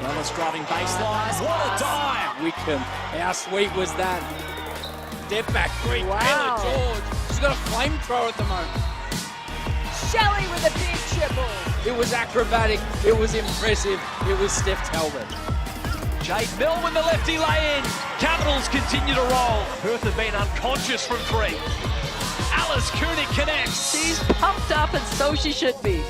Ellis driving baseline. What a dive! Wickham, how sweet was that? Step back three, Wow. Taylor George. She's got a flamethrower at the moment. Shelley with a big triple. It was acrobatic, it was impressive, it was Steph Talbot. Jade Melvin, the lefty lay in. Capitals continue to roll. Perth have been unconscious from three. Alice Koenig connects. She's pumped up, and so she should be.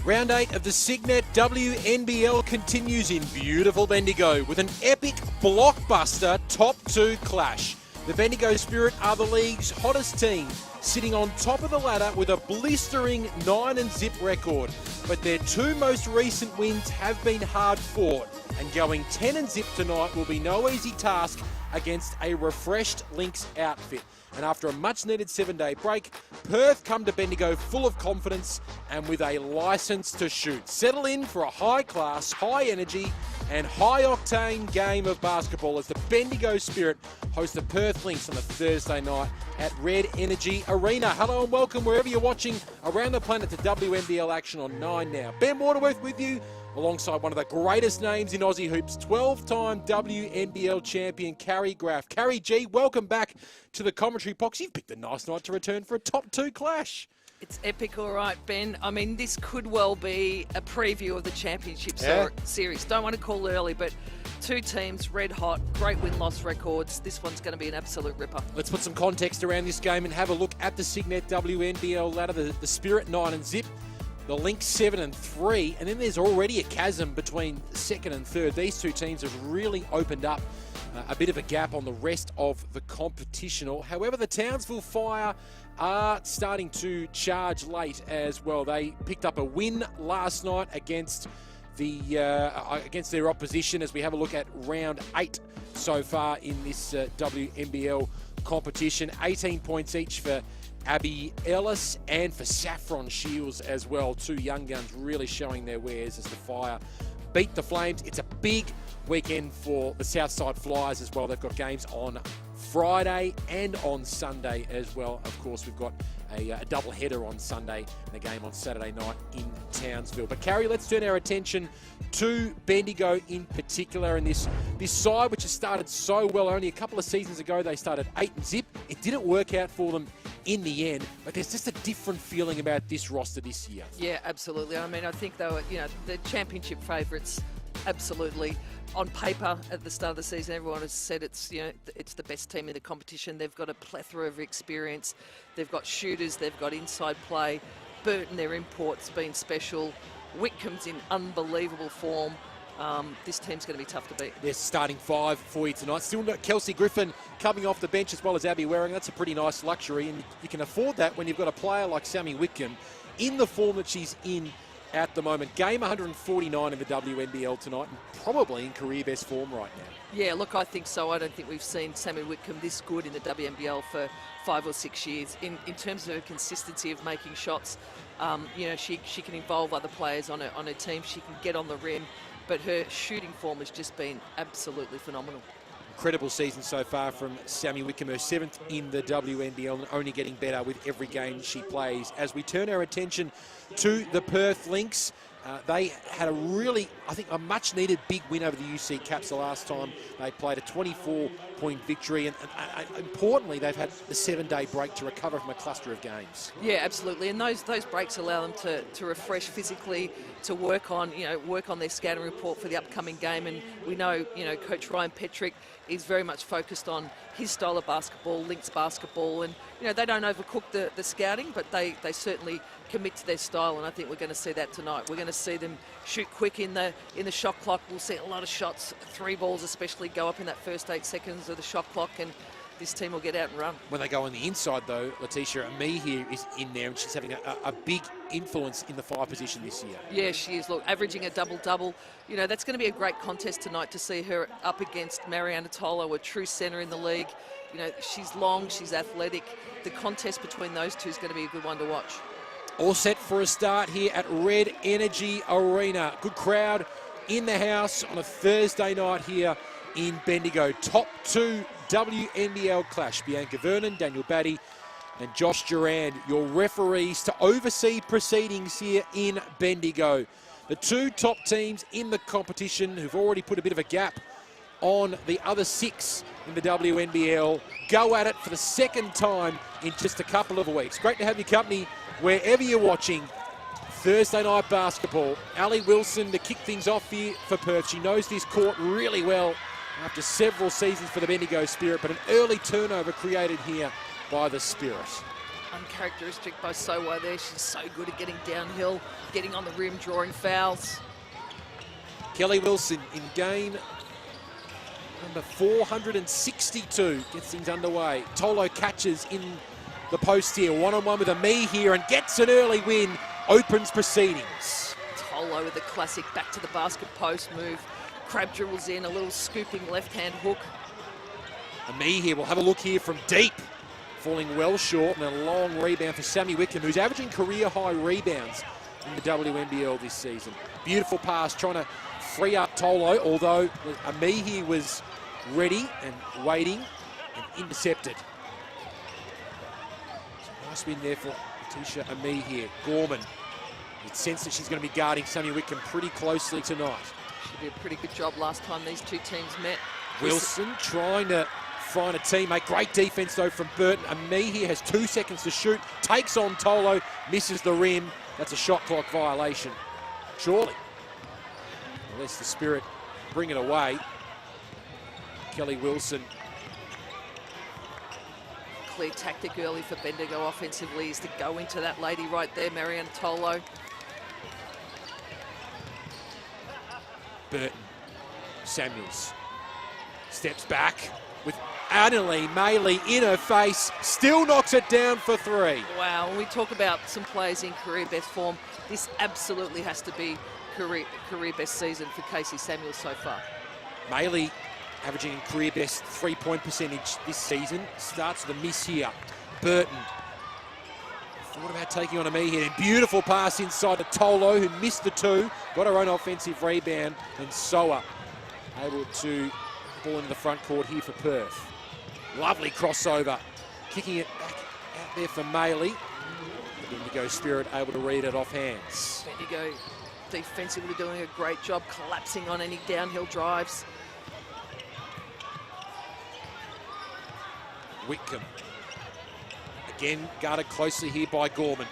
Round 8 of the Signet WNBL continues in beautiful Bendigo with an epic blockbuster top 2 clash. The Bendigo Spirit are the league's hottest team, sitting on top of the ladder with a blistering 9-0 record. But their 2 most recent wins have been hard fought, and going 10-0 tonight will be no easy task against a refreshed Lynx outfit. And after a much-needed 7-day break, Perth come to Bendigo full of confidence and with a licence to shoot. Settle in for a high-class, high-energy and high-octane game of basketball as the Bendigo Spirit host the Perth Lynx on a Thursday night at Red Energy Arena. Hello and welcome wherever you're watching around the planet to WNBL action on 9 Now. Ben Waterworth with you, alongside one of the greatest names in Aussie hoops, 12-time WNBL champion Carrie Graf. Carrie G, welcome back to the commentary box. You've picked a nice night to return for a top 2 clash. It's epic, all right, Ben. I mean, this could well be a preview of the championship series. Don't want to call it early, but 2 teams, red hot, great win-loss records. This one's going to be an absolute ripper. Let's put some context around this game and have a look at the Signet WNBL ladder. The Spirit 9-0. The Lynx 7-3, and then there's already a chasm between second and third. These 2 teams have really opened up a bit of a gap on the rest of the competition. However, the Townsville Fire are starting to charge late as well. They picked up a win last night against their opposition as we have a look at round 8 so far in this WNBL competition. 18 points each for Abby Ellis and for Saffron Shields as well. 2 young guns really showing their wares as the Fire beat the Flames. It's a big weekend for the Southside Flyers as well. They've got games on Friday and on Sunday as well. Of course, we've got a double header on Sunday and a game on Saturday night in Townsville. But Carrie, let's turn our attention to Bendigo in particular, and this side which has started so well. Only a couple of seasons ago they started 8-0. It didn't work out for them in the end, but there's just a different feeling about this roster this year. Yeah, absolutely. I mean, I think they were, the championship favourites, absolutely. On paper, at the start of the season, everyone has said it's the best team in the competition. They've got a plethora of experience. They've got shooters. They've got inside play. Burton, their import's been special. Whitcomb's in unbelievable form. This team's going to be tough to beat. They're starting 5 for you tonight. Still got Kelsey Griffin coming off the bench as well as Abby Waring. That's a pretty nice luxury, and you can afford that when you've got a player like Sammy Whitcomb in the form that she's in at the moment. Game 149 in the WNBL tonight, and probably in career best form right now. Yeah, look, I think so. I don't think we've seen Sammy Whitcomb this good in the WNBL for 5 or 6 years. In terms of her consistency of making shots, she can involve other players on her team. She can get on the rim, but her shooting form has just been absolutely phenomenal. Incredible season so far from Sammy Whitcomb, her 7th in the WNBL, and only getting better with every game she plays. As we turn our attention to the Perth Lynx, they had a much-needed big win over the UC Caps the last time they played, a 24-point victory, and importantly, they've had the 7-day break to recover from a cluster of games. Yeah, absolutely, and those breaks allow them to refresh physically, to work on their scouting report for the upcoming game. And we know, Coach Ryan Petrick is very much focused on his style of basketball, Lynx basketball, and they don't overcook the scouting, but they certainly commit to their style, and I think we're going to see that tonight. We're going to see them shoot quick in the shot clock. We'll see a lot of shots, 3 balls especially, go up in that first 8 seconds of the shot clock, and this team will get out and run. When they go on the inside, though, Letitia Amee here is in there, and she's having a big influence in the 5 position this year. Yeah, she is. Look, averaging a double-double. That's going to be a great contest tonight to see her up against Mariana Tolo, a true centre in the league. She's long, she's athletic. The contest between those two is going to be a good one to watch. All set for a start here at Red Energy Arena. Good crowd in the house on a Thursday night here in Bendigo. Top 2 WNBL clash. Bianca Vernon, Daniel Batty, and Josh Duran, your referees to oversee proceedings here in Bendigo. The two top teams in the competition who've already put a bit of a gap on the other 6 in the WNBL go at it for the second time in just a couple of weeks. Great to have your company wherever you're watching Thursday night basketball. Ali Wilson to kick things off here for Perth. She knows this court really well after several seasons for the Bendigo Spirit, but an early turnover created here by the Spirit. Uncharacteristic by Sowa there. She's so good at getting downhill, getting on the rim, drawing fouls. Kelly Wilson in game number 462 gets things underway. Tolo catches in the post here, one-on-one with Ami here, and gets an early win, opens proceedings. Tolo with the classic back to the basket post move. Crab dribbles in, a little scooping left-hand hook. Ami here, we'll have a look here from deep. Falling well short, and a long rebound for Sammy Wickham, who's averaging career-high rebounds in the WNBL this season. Beautiful pass, trying to free up Tolo, although Ami here was ready and waiting and intercepted. So nice win there for Tisha Ami here. Gorman, you'd sense that she's going to be guarding Sammy Wickham pretty closely tonight. She did a pretty good job last time these two teams met. Wilson trying to find a teammate. Great defense though from Burton. Ami here has 2 seconds to shoot, takes on Tolo, misses the rim. That's a shot clock violation, surely. Unless the Spirit bring it away. Kelly Wilson. Clear tactic early for Bendigo offensively is to go into that lady right there, Marianne Tolo. Burton. Samuels steps back with Annalie Maley in her face, still knocks it down for 3. Wow, when we talk about some players in career best form, this absolutely has to be career best season for Casey Samuels so far. Maley averaging career best 3-point percentage this season. Starts with a miss here. Burton thought about taking on Ami here. Beautiful pass inside to Tolo, who missed the 2. Got her own offensive rebound. And Soa able to ball into the front court here for Perth. Lovely crossover. Kicking it back out there for Maley. The Bendigo Spirit able to read it off hands. Bendigo defensively doing a great job collapsing on any downhill drives. Wickham. Again, guarded closely here by Gorman.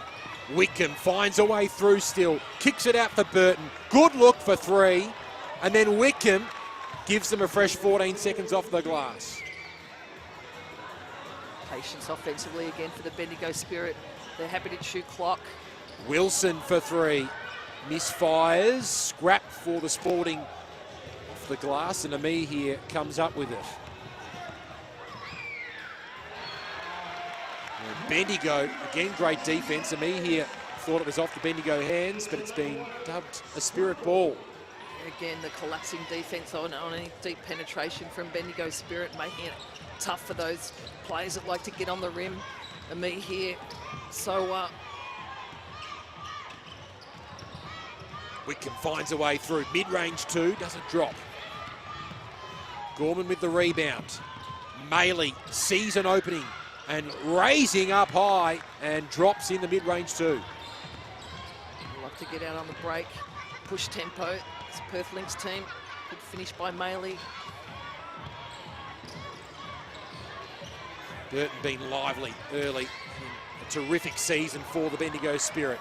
Wickham finds a way through still. Kicks it out for Burton. Good look for 3. And then Wickham gives them a fresh 14 seconds off the glass. Patience offensively again for the Bendigo Spirit. They're happy to chew clock. Wilson for 3. Misfires. Scrap for the Sporting off the glass. And Ami here comes up with it. And Bendigo, again, great defense. Ami here thought it was off the Bendigo hands, but it's been dubbed a Spirit ball. Again, the collapsing defense on any deep penetration from Bendigo Spirit, making it tough for those players that like to get on the rim. Ami here, so Wickham finds a way through. Mid-range 2, doesn't drop. Gorman with the rebound. Maley sees an opening and raising up high and drops in the mid-range 2. Like to get out on the break, push tempo. It's Perth Lynx team. Good finish by Maley. Burton been lively early. A terrific season for the Bendigo Spirit.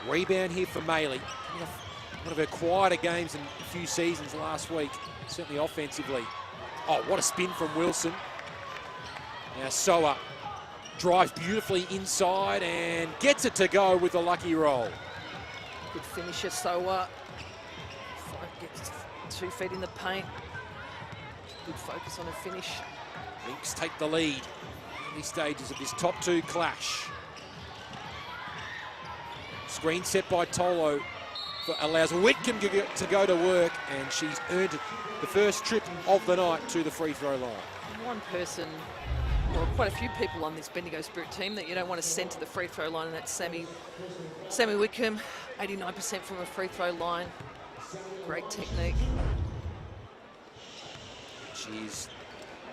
Rebound here for Maley. One of her quieter games in a few seasons last week, certainly offensively. Oh, what a spin from Wilson. Now Soa drives beautifully inside and gets it to go with a lucky roll. Good finisher, Soa. Gets 2 feet in the paint. Good focus on a finish. Lynx take the lead in these stages of this top 2 clash. Screen set by Tolo allows Wickham to go to work, and she's earned the first trip of the night to the free throw line. One person, well, quite a few people on this Bendigo Spirit team that you don't want to send to the free throw line, and that's Sammy Wickham, 89% from a free throw line. Great technique. She's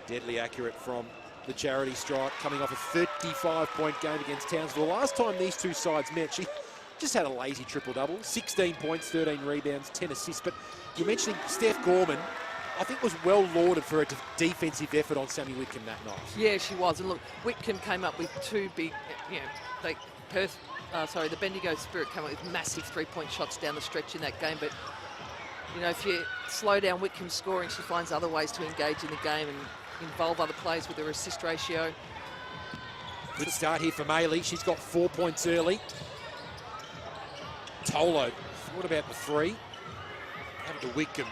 deadly accurate from the charity stripe, coming off a 35-point game against Townsville. Last time these two sides met, she just had a lazy triple-double. 16 points, 13 rebounds, 10 assists. But you're mentioning Steph Gorman, I think was well lauded for a defensive effort on Sammy Whitcomb that night. Yeah, she was. And look, Whitcomb came up with two big, the Bendigo Spirit came up with massive three-point shots down the stretch in that game. But, you know, if you slow down Whitcomb's scoring, she finds other ways to engage in the game and involve other players with her assist ratio. Good start here for Maley. She's got 4 points early. Tolo, what about the three? Having to Whitcomb.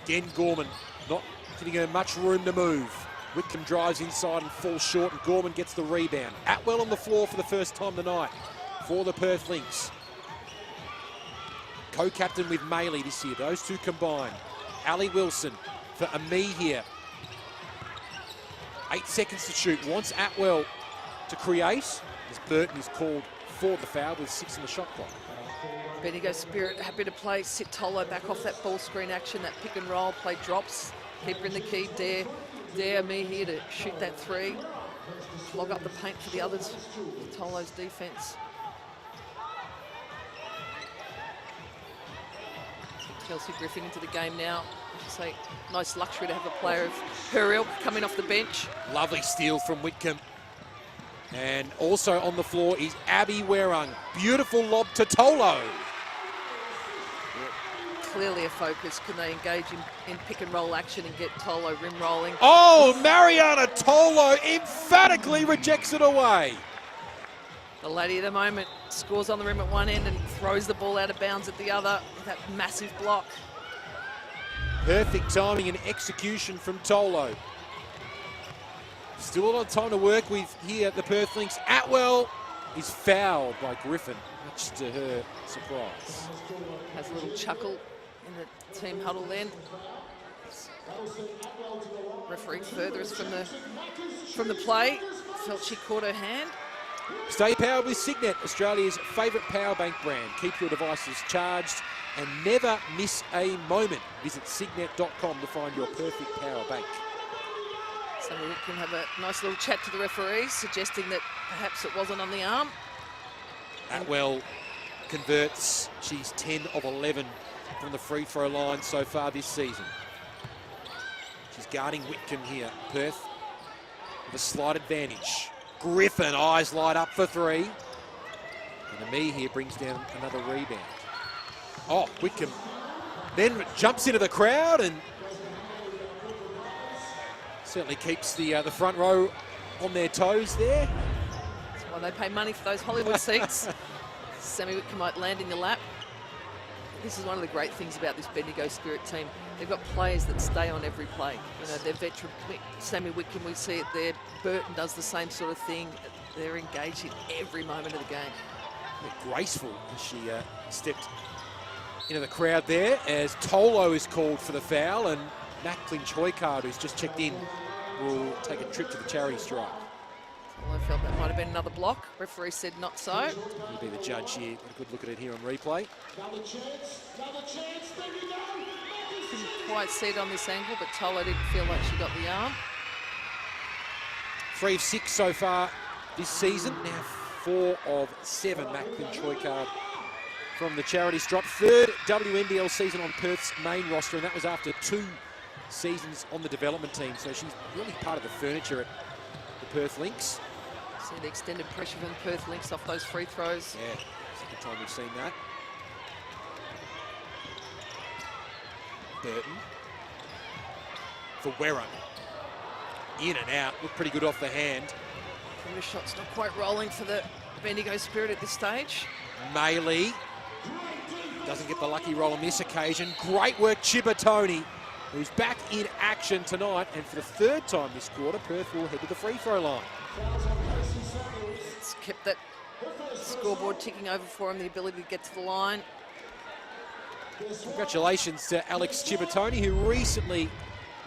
Again, Gorman not giving her much room to move. Whitcomb drives inside and falls short, and Gorman gets the rebound. Atwell on the floor for the first time tonight for the Perth Lynx. Co-captain with Maley this year, those two combined. Ali Wilson for Ami here. 8 seconds to shoot, wants Atwell to create, as Burton is called for the foul with 6 on the shot clock. Bendigo Spirit happy to play, sit Tolo back off that ball screen action, that pick and roll, play drops, keep her in the key, dare me here to shoot that three, clog up the paint for the others, Tolo's defence. Kelsey Griffin into the game now. So nice luxury to have a player of her ilk coming off the bench. Lovely steal from Whitcomb. And also on the floor is Abby Werung. Beautiful lob to Tolo. Clearly a focus. Can they engage in pick and roll action and get Tolo rim rolling? Oh, Mariana Tolo emphatically rejects it away. The lady of the moment scores on the rim at one end and throws the ball out of bounds at the other. That massive block. Perfect timing and execution from Tolo. Still a lot of time to work with here at the Perth Lynx. Atwell is fouled by Griffin, much to her surprise. Has a little chuckle in the team huddle then. Referee furthers from the play. Felt she caught her hand. Stay powered with Signet, Australia's favourite power bank brand. Keep your devices charged and never miss a moment. Visit signet.com to find your perfect power bank. So we can have a nice little chat to the referees, suggesting that perhaps it wasn't on the arm. Atwell converts. She's 10 of 11 from the free throw line so far this season. She's guarding Whitcomb here. Perth with a slight advantage. Griffin, eyes light up for three. And Ami here brings down another rebound. Oh, Whitcomb then jumps into the crowd and certainly keeps the front row on their toes there. That's why they pay money for those Hollywood seats. Sammy Whitcomb might land in your lap. This is one of the great things about this Bendigo Spirit team. They've got players that stay on every play. You know, they're veteran. Sammy Whitcomb, we see it there. Burton does the same sort of thing. They're engaged in every moment of the game. Graceful as she stepped into the crowd there as Tolo is called for the foul, and Matt Clinch-Hoykard, who's just checked in, will take a trip to the charity stripe. Well, I felt that might have been another block. Referee said not so. He'll be the judge here. Got a good look at it here on replay. Didn't quite see it on this angle, but Tolo didn't feel like she got the arm. 3 of 6 so far this season. Now 4 of 7. Matt Clinch-Hoykard from the charity stripe. 3rd WNBL season on Perth's main roster, and that was after 2 seasons on the development team. So she's really part of the furniture at the Perth Lynx. See the extended pressure from the Perth Lynx off those free throws. Yeah, second time we've seen that. Burton for Werung. In and out, looked pretty good off the hand. The shot's not quite rolling for the Bendigo Spirit at this stage. Maley doesn't get the lucky roll on this occasion. Great work, Chibatoni, who's back in action tonight. And for the 3rd time this quarter, Perth will head to the free throw line. It's kept that scoreboard ticking over for him, the ability to get to the line. Congratulations to Alex Chibatoni, who recently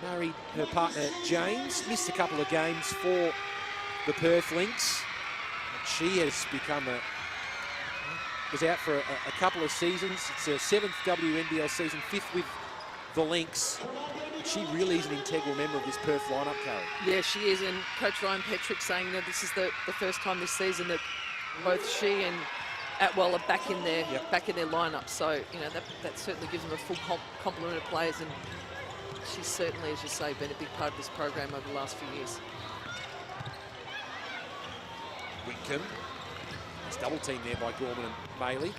married her partner James. Missed a couple of games for the Perth Lynx. She has become was out for a couple of seasons. It's her 7th WNBL season, 5th with the Lynx. She really is an integral member of this Perth lineup, Carrie. Yeah, she is, and Coach Ryan Petrick saying that this is the first time this season that both she and Atwell are back in their lineup. So that certainly gives them a full complement of players, and she's certainly, as you say, been a big part of this program over the last few years. Whitcomb. It's double team there by Gorman and Bailey.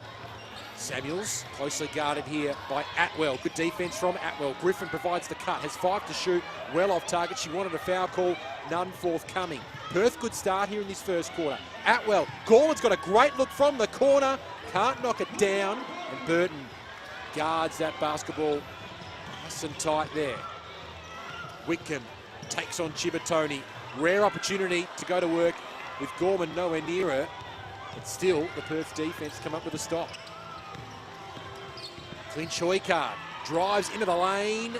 Samuels closely guarded here by Atwell. Good defense from Atwell. Griffin provides the cut, has 5 to shoot, well off target. She wanted a foul call, none forthcoming. Perth, good start here in this first quarter. Atwell, Gorman's got a great look from the corner, can't knock it down, and Burton guards that basketball nice and tight there. Whitcomb takes on Chibatoni. Rare opportunity to go to work with Gorman nowhere near her, but still the Perth defense come up with a stop. Clinch Hoycard drives into the lane,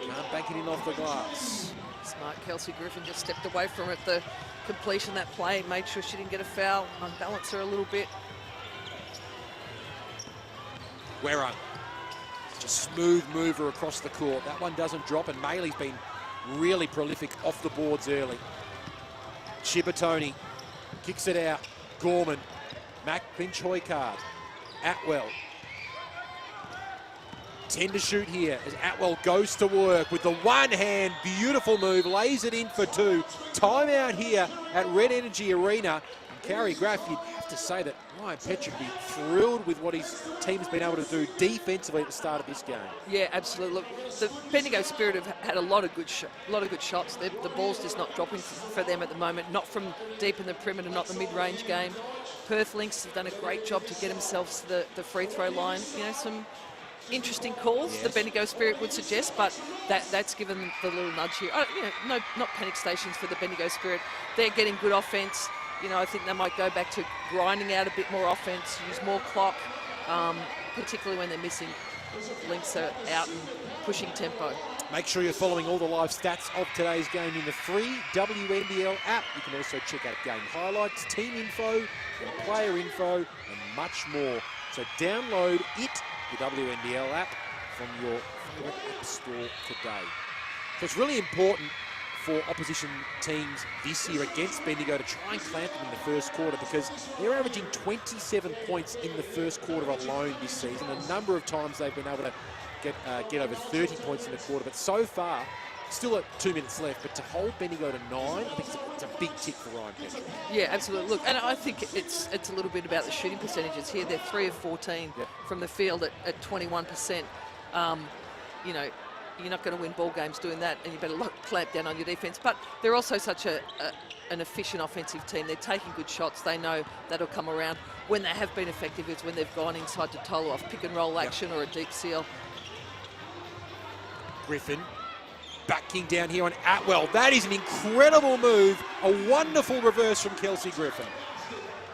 can't bank it in off the glass. Smart Kelsey Griffin just stepped away from it. The completion of that play, made sure she didn't get a foul, unbalance her a little bit. Werrung, just smooth mover across the court. That one doesn't drop, and Maley's been really prolific off the boards early. Chibatoni kicks it out. Gorman, Mac Clinch Hoycard, Atwell. 10 to shoot here as Atwell goes to work with the one hand, beautiful move, lays it in for 2. Timeout here at Red Energy Arena. And Carrie Graff, you'd have to say that Ryan Petrick would be thrilled with what his team's been able to do defensively at the start of this game. Yeah, absolutely. Look, the Bendigo Spirit have had a lot of good shots. The ball's just not dropping for them at the moment, not from deep in the perimeter, not the mid-range game. Perth Lynx have done a great job to get themselves to the free throw line. Some interesting calls, yes, the Bendigo Spirit would suggest, but that's given them the little nudge here. No, not panic stations for the Bendigo Spirit. They're getting good offense. I think they might go back to grinding out a bit more offense, use more clock, particularly when they're missing. Lynx are out and pushing tempo. Make sure you're following all the live stats of today's game in the free WNBL app. You can also check out game highlights, team info, and player info, and much more. So download it, the WNBL app, from your favorite app store today. So it's really important for opposition teams this year against Bendigo to try and clamp them in the first quarter, because they're averaging 27 points in the first quarter alone this season. A number of times they've been able to get over 30 points in the quarter, but so far, still at 2 minutes left, but to hold Bendigo to 9, I think it's a big tick for Ryan Petrick. Yeah, absolutely. Look, and I think it's a little bit about the shooting percentages here. They're 3 of 14 from the field at 21%. You're not going to win ball games doing that, and you better clamp down on your defense. But they're also such an efficient offensive team. They're taking good shots. They know that'll come around. When they have been effective, it's when they've gone inside to Tolo off pick and roll action or a deep seal. Griffin backing down here on Atwell. That is an incredible move. A wonderful reverse from Kelsey Griffin.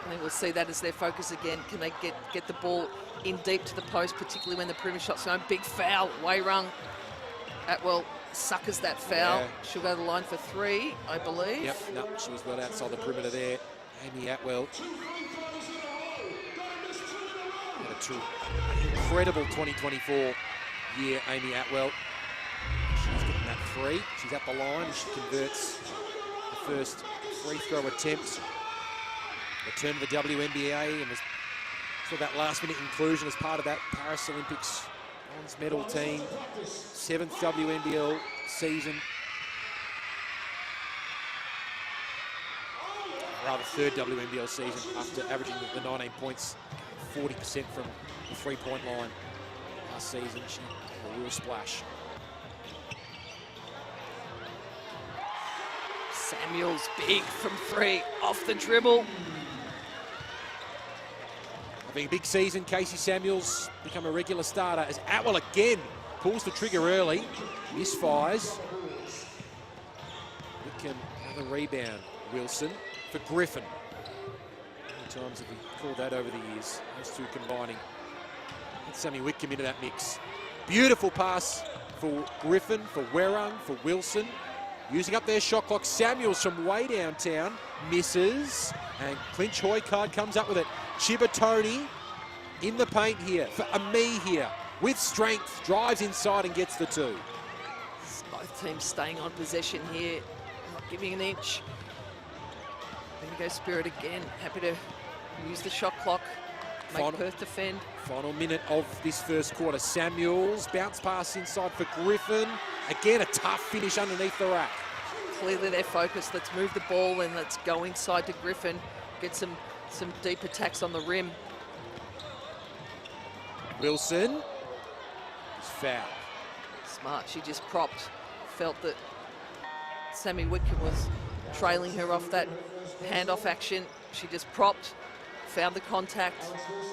I think we'll see that as their focus again. Can they get the ball in deep to the post, particularly when the perimeter shot's going? Big foul, Wayrung. Atwell suckers that foul. Yeah. She'll go to the line for 3, I believe. Yep, no, she was well outside the perimeter there. Amy Atwell. Had an incredible 2024 year, Amy Atwell. She's getting that 3. She's at the line and she converts the first free throw attempt. Return to the WNBA and was sort of that last minute inclusion as part of that Paris Olympics bronze medal team. 7th WNBL season. Rather 3rd WNBL season after averaging the 19 points, 40% from the 3-point line last season. She had a real splash. Samuels big from 3 off the dribble. Having a big season, Casey Samuels become a regular starter as Atwell again pulls the trigger early, misfires. Whitcomb, another rebound. Wilson for Griffin. How many times have we called that over the years? Those two combining. And Sammy Whitcomb into that mix. Beautiful pass for Griffin, for Werrung, for Wilson. Using up their shot clock. Samuels from way downtown misses, and Clinch Hoycard comes up with it. Chibatoni in the paint here for Ami here with strength, drives inside and gets the 2. Both teams staying on possession here, not giving an inch. Bendigo Spirit again, happy to use the shot clock, make Perth defend. Final minute of this first quarter. Samuels, bounce pass inside for Griffin. Again, a tough finish underneath the rack. Clearly they're focused. Let's move the ball and let's go inside to Griffin. Get some deep attacks on the rim. Wilson is fouled. Smart, she just propped. Felt that Sammy Whitcomb was trailing her off that handoff action. She just propped, found the contact,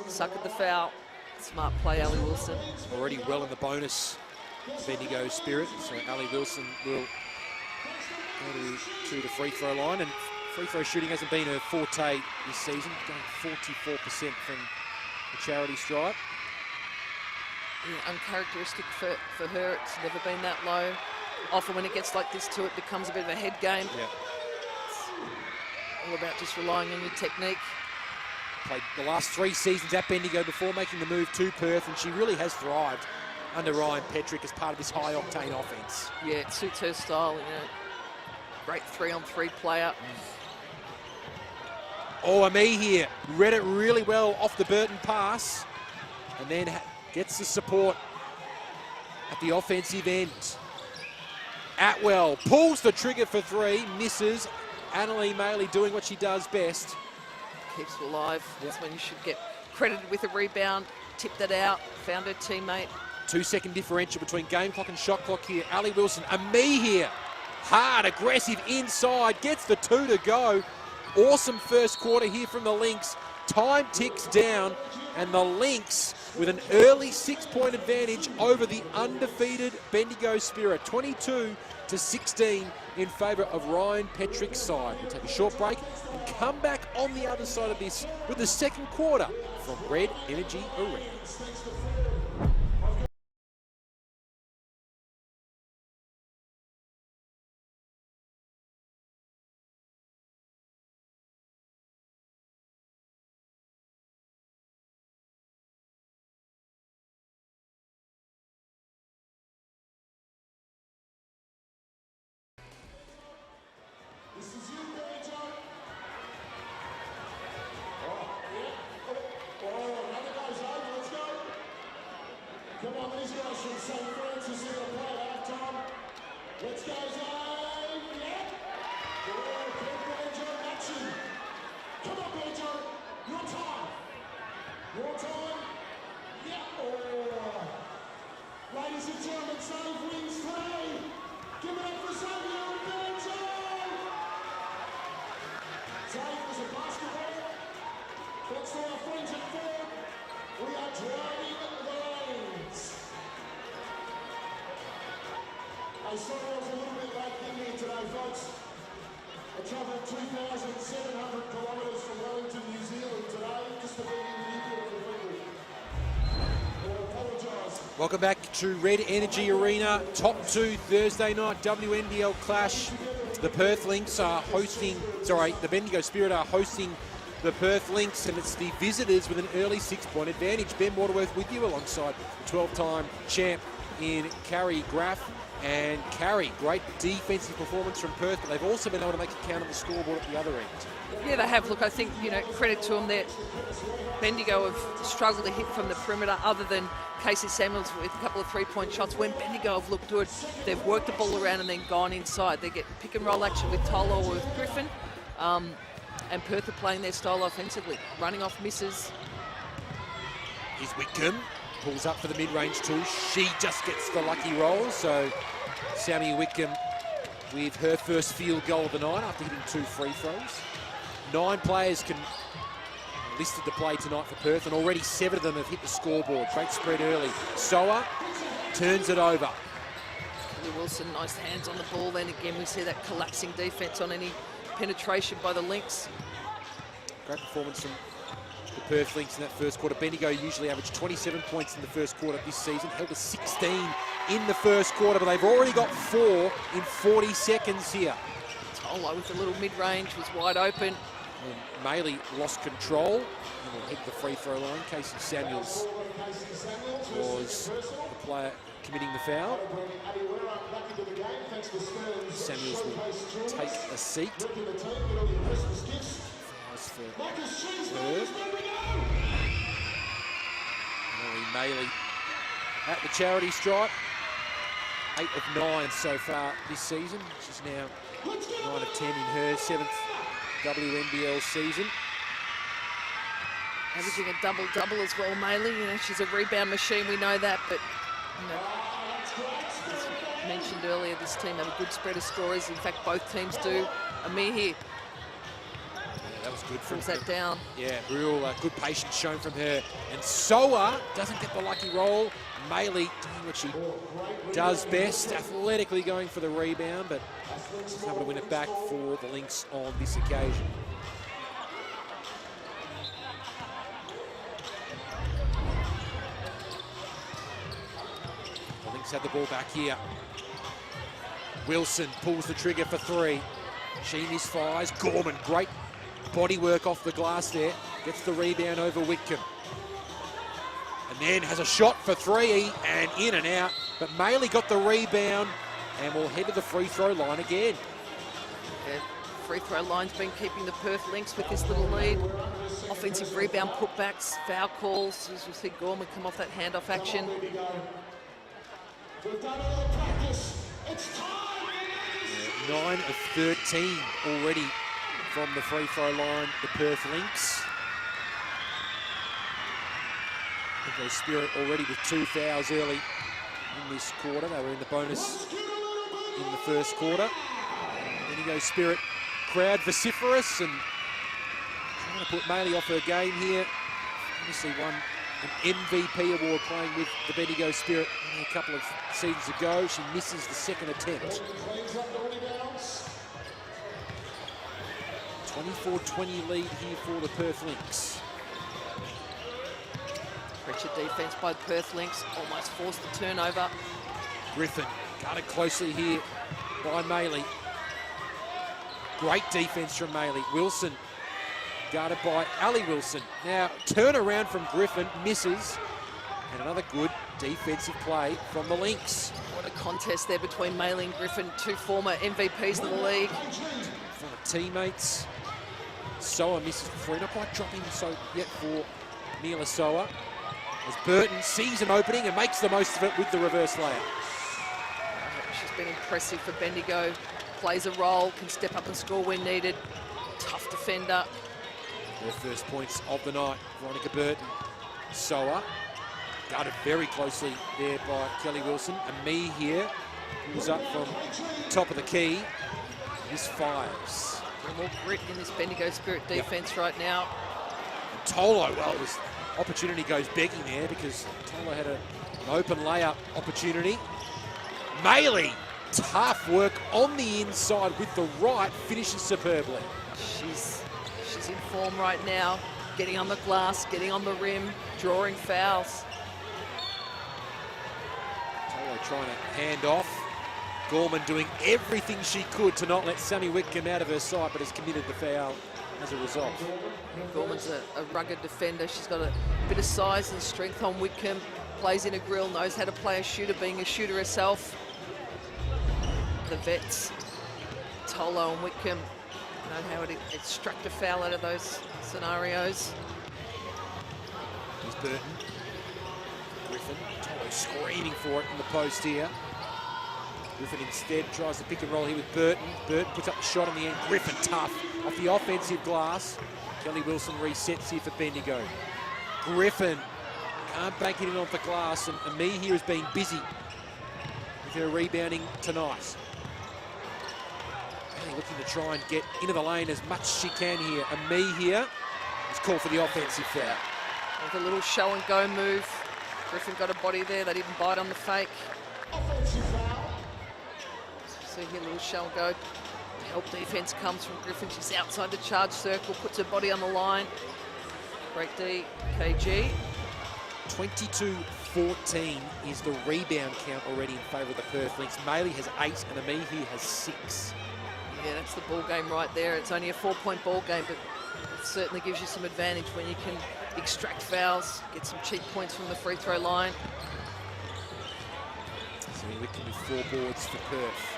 suckered the foul. Smart play, Ali Wilson. Already well in the bonus, Bendigo Spirit. So Ali Wilson will go to the free throw line. And free throw shooting hasn't been her forte this season, going 44% from the charity stripe. Yeah, uncharacteristic for her. It's never been that low. Often when it gets like this too, it becomes a bit of a head game. Yeah. It's all about just relying on your technique. Played the last 3 seasons at Bendigo before making the move to Perth, and she really has thrived under Ryan Petrick as part of this high-octane offense. Yeah, it suits her style, you know. Great 3-on-3 player. Oh, Ami here. Read it really well off the Burton pass, and then gets the support at the offensive end. Atwell pulls the trigger for 3, misses. Annalie Maley doing what she does best. Keeps it alive. That's when you should get credited with a rebound. Tipped it out, found her teammate. 2-second differential between game clock and shot clock here. Ali Wilson, Ami here. Hard, aggressive inside, gets the 2 to go. Awesome first quarter here from the Lynx. Time ticks down, and the Lynx with an early 6-point advantage over the undefeated Bendigo Spirit. 22-16 in favour of Ryan Petrick's side. We'll take a short break and come back on the other side of this with the second quarter from Red Energy Arena. Come on, these guys from St. Francis in the play at halftime. Let's go, Zane. Yeah. Oh, Benjo action. Come on, Benjo. Your time. Your time. Yeah. Oh. Ladies and gentlemen, Save wins 3. Give it up for Xavier and Benjo. Save was a basketball. Thanks to our friends at Ford. We are driving the lanes. I saw I was a little bit late getting here today, folks. I travelled 2,700 kilometres from Wellington, New Zealand today, just to be in the beautiful Fleetwood. I apologise. Welcome back to Red Energy Arena. Top 2 Thursday night WNBL clash. The Perth Lynx are hosting, the Bendigo Spirit are hosting the Perth Lynx, and it's the visitors with an early 6-point advantage. Ben Waterworth with you alongside 12-time champ in Carrie Graff. And Carrie, great defensive performance from Perth, but they've also been able to make a count on the scoreboard at the other end. Yeah, they have. Look, I think, credit to them that Bendigo have struggled to hit from the perimeter other than Casey Samuels with a couple of 3-point shots. When Bendigo have looked good, they've worked the ball around and then gone inside. They get pick and roll action with Tolo or with Griffin. And Perth are playing their style offensively, running off misses. Here's Whitcomb, pulls up for the mid-range too. She just gets the lucky roll, so Sammy Whitcomb with her first field goal of the night after hitting 2 free throws. 9 players listed to play tonight for Perth, and already 7 of them have hit the scoreboard. Great spread early. Soa turns it over. Wilson, nice hands on the ball. Then again, we see that collapsing defense on any penetration by the Lynx. Great performance from the Perth Lynx in that first quarter. Bendigo usually averaged 27 points in the first quarter this season, held to 16 in the first quarter, but they've already got 4 in 40 seconds here. Tolo with a little mid-range was wide open. And Maley lost control and will hit the free throw line. Casey Samuels was the player committing the foul. Samuels will take a seat. Fouls for her. Maley at the charity stripe. 8 of 9 so far this season. She's now 9 of 10 in her 7th WNBL season. Averaging a double-double as well, Maley. You know, she's a rebound machine, we know that, but you know, as mentioned earlier, this team have a good spread of scorers. In fact, both teams do. Amir here. That was good from Pulls that down. Yeah, real good patience shown from her. And Soa doesn't get the lucky roll. Maley doing what she does best, athletically going for the rebound, but she's able to win it back for the Lynx on this occasion. The Lynx had the ball back here. Wilson pulls the trigger for 3. She misfires. Gorman, great body work off the glass there. Gets the rebound over Whitcomb. And then has a shot for 3 and in and out. But Maley got the rebound and will head to the free throw line again. Yeah, free throw line's been keeping the Perth Lynx with this little lead. Offensive rebound putbacks, foul calls. As we see Gorman come off that handoff action. We've done all the practice. It's time. 9 of 13 already from the free throw line, the Perth Lynx. Bendigo Spirit already with 2 fouls early in this quarter. They were in the bonus in the first quarter. Bendigo Spirit crowd vociferous and trying to put Maley off her game here. Obviously won an MVP award playing with the Bendigo Spirit only a couple of seasons ago. She misses the second attempt. 24-20 lead here for the Perth Lynx. Pressure defense by Perth Lynx, almost forced the turnover. Griffin guarded closely here by Maley. Great defense from Maley. Wilson guarded by Ali Wilson. Now turn around from Griffin, misses, and another good defensive play from the Lynx. What a contest there between Maley and Griffin, 2 former MVPs of the league. Former teammates. Soa misses the 3, not quite dropping so yet for Mila Soa. As Burton sees an opening and makes the most of it with the reverse layup. She's been impressive for Bendigo. Plays a role, can step up and score when needed. Tough defender. Her first points of the night, Veronica Burton. Soa guarded very closely there by Kelly Wilson. And me here, who's up from top of the key. Misfires. More grit in this Bendigo Spirit defense right now. And Tolo, well, it was opportunity goes begging there because Tolo had an open layup opportunity. Maley, tough work on the inside with the right, finishes superbly. She's in form right now, getting on the glass, getting on the rim, drawing fouls. Tolo trying to hand off. Gorman doing everything she could to not let Sammy Whitcomb out of her sight, but has committed the foul as a result. Gorman's a rugged defender. She's got a bit of size and strength on Whitcomb. Plays in a grill, knows how to play a shooter, being a shooter herself. The vets, Tolo and Whitcomb, know how to extract a foul out of those scenarios. Here's Burton. Griffin, Tolo screaming for it in the post here. Griffin instead tries to pick and roll here with Burton. Burton puts up the shot on the end. Griffin tough off the offensive glass. Kelly Wilson resets here for Bendigo. Griffin can't bank it in off the glass, and Ami here has been busy with her rebounding tonight. Really looking to try and get into the lane as much as she can here. Ami here is called for the offensive foul. With a little show and go move. Griffin got a body there. They didn't bite on the fake. Offensive foul. See here, a little show and go. The help defense comes from Griffin. She's outside the charge circle, puts her body on the line. Great D, KG. 22-14 is the rebound count already in favour of the Perth Lynx. Maley has 8 and Ami here has 6. Yeah, that's the ball game right there. It's only a 4-point ball game, but certainly gives you some advantage when you can extract fouls, get some cheap points from the free throw line. So Wickham with 4 boards for Perth.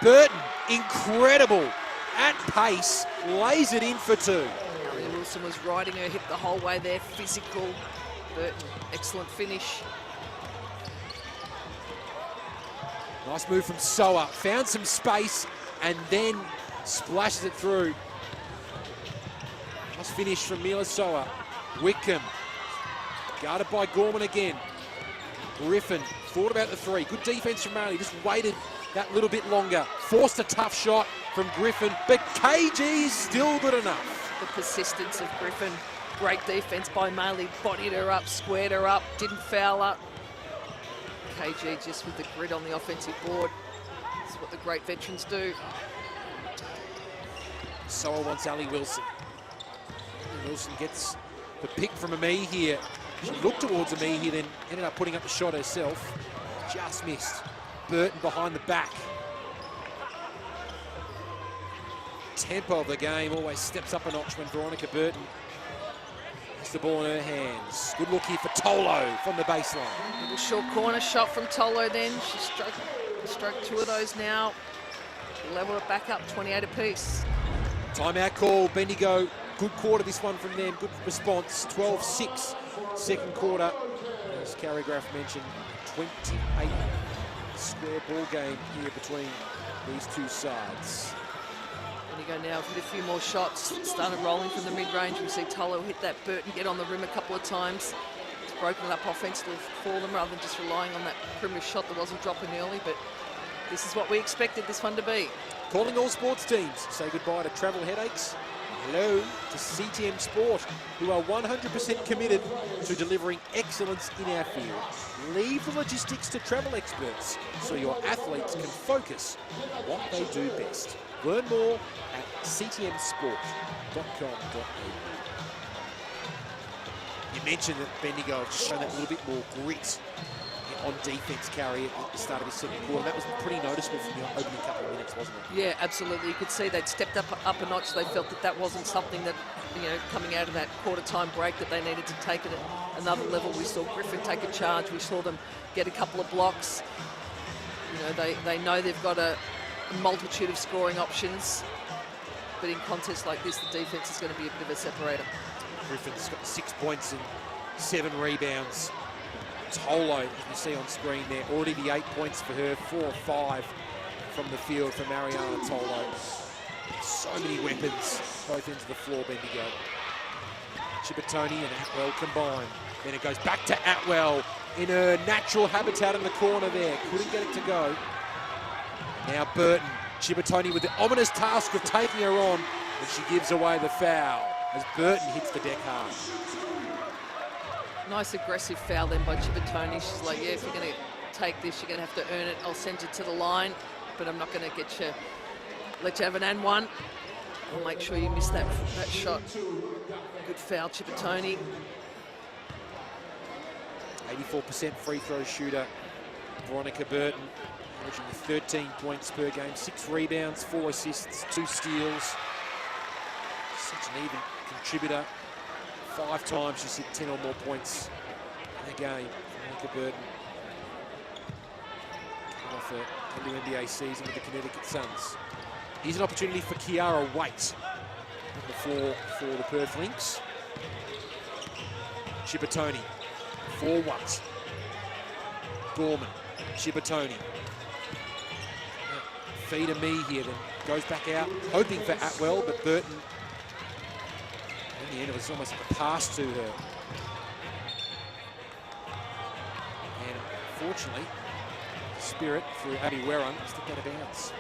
Burton, incredible, at pace, lays it in for 2. Ellie Wilson was riding her hip the whole way there, physical. Burton, excellent finish. Nice move from Soa, found some space and then splashes it through. Nice finish from Mila Soa. Wickham, guarded by Gorman again. Griffin thought about the 3. Good defense from Marley, just waited that little bit longer. Forced a tough shot from Griffin, but KG is still good enough. The persistence of Griffin. Great defense by Marley, bodied her up, squared her up, didn't foul her. KG just with the grit on the offensive board. That's what the great veterans do. Soa wants Ali Wilson. Wilson gets the pick from Amee here. She looked towards Amee here, then ended up putting up the shot herself. Just missed. Burton behind the back. Tempo of the game always steps up a notch when Veronica Burton has the ball in her hands. Good look here for Tolo from the baseline. Little short corner shot from Tolo then. She struck 2 of those now. Level it back up, 28 apiece. Timeout call, Bendigo. Good quarter this one from them, good response. 12-6, second quarter. As Carrie Graff mentioned, 28 square ball game here between these two sides. Bendigo now hit a few more shots, started rolling from the mid-range. We see Tolo hit that Burton, get on the rim a couple of times. It's broken it up offensively for them rather than just relying on that perimeter shot that wasn't dropping early, but this is what we expected this one to be. Calling all sports teams, say goodbye to travel headaches. Hello to CTM Sport, who are 100% committed to delivering excellence in our field. Leave the logistics to travel experts so your athletes can focus on what they do best. Learn more at ctmsport.com.au. You mentioned that Bendigo have shown that little bit more grit on defense, Carrie, at the start of his second quarter. That was pretty noticeable from the opening couple of minutes, wasn't it? Yeah, absolutely. You could see they'd stepped up a notch. They felt that that wasn't something that, coming out of that quarter-time break that they needed to take it at another level. We saw Griffin take a charge. We saw them get a couple of blocks. They know they've got a multitude of scoring options. But in contests like this, the defense is going to be a bit of a separator. Griffin's got 6 points and 7 rebounds. Tolo, as you see on screen there, already the 8 points for her, 4 or 5 from the field for Mariana Tolo. So many weapons, both ends of the floor, Bendigo. Chibatoni and Atwell combined. Then it goes back to Atwell in her natural habitat in the corner there. Couldn't get it to go. Now Burton, Chibatoni with the ominous task of taking her on, and she gives away the foul as Burton hits the deck hard. Nice aggressive foul then by Chibatoni. She's like, yeah, if you're going to take this, you're going to have to earn it. I'll send you to the line, but I'm not going to let you have an and one. I'll make sure you miss that shot. Good foul, Chibatoni. 84% free throw shooter, Veronica Burton, averaging 13 points per game, 6 rebounds, 4 assists, 2 steals. Such an even contributor. 5 times she's hit 10 or more points in a game. Veronica Burton coming off a WNBA season with the Connecticut Suns. Here's an opportunity for Kiara Waite on the floor for the Perth Lynx. Chibatoni, 4-1. Gorman, Chibatoni. Feed to me here, then goes back out, hoping for Atwell, but Burton, in the end, it was almost like a pass to her. And unfortunately, Spirit through Abby Werron stepped out of bounds.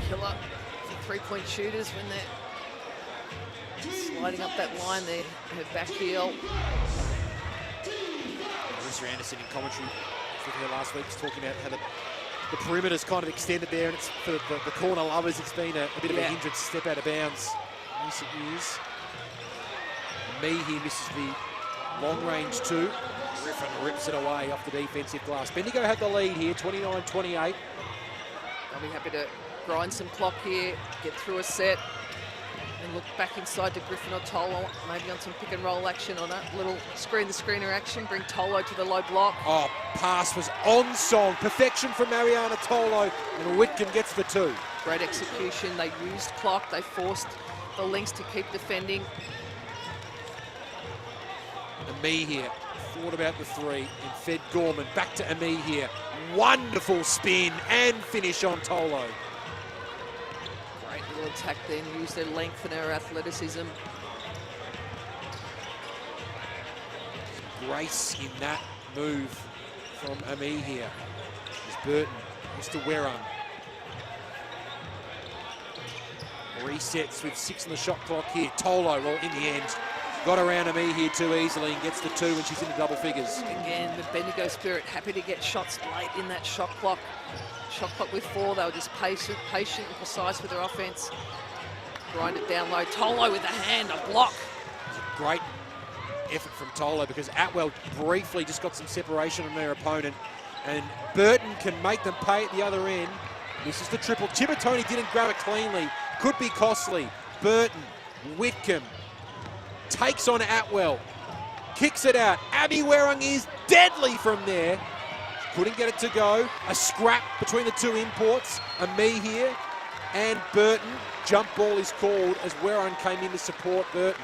Killer for three-point shooters when they're sliding up that line there, her back heel. Marissa Anderson in commentary, I think her last week was talking about how the perimeter's kind of extended there, and it's for the corner lovers, it's been a bit of a hindrance to step out of bounds in recent years. Meehy misses the long-range 2. Griffin rips it away off the defensive glass. Bendigo had the lead here, 29-28. They'll be happy to grind some clock here, get through a set, and Look back inside to Griffin or Tolo, maybe on some pick and roll action on a little screen-the-screener action. Bring Tolo to the low block. Oh, pass was on song. Perfection from Mariana Tolo, and Whitcomb gets the 2. Great execution. They used clock. They forced the Lynx to keep defending. Ami here thought about the 3 and fed Gorman. Back to Ami here. Wonderful spin and finish on Tolo. Great little attack then. Use their length and their athleticism. Grace in that move from Ami here. As Burton goes to Werrung. Resets with 6 on the shot clock here. Tolo, well, in the end, got around Ami here too easily and gets the 2 when she's into double figures. Again, the Bendigo Spirit happy to get shots late in that shot clock. Shot clock with 4, they were just patient and precise with their offense. Grind it down low. Tolo with a hand, a block. Great effort from Tolo because Atwell briefly just got some separation on their opponent, and Burton can make them pay at the other end. This is the triple. Tibatoni didn't grab it cleanly. Could be costly. Burton, Whitcomb, takes on Atwell, kicks it out. Abby Werrung is deadly from there. Couldn't get it to go. A scrap between the 2 imports. Ami here and Burton. Jump ball is called as Werrung came in to support Burton.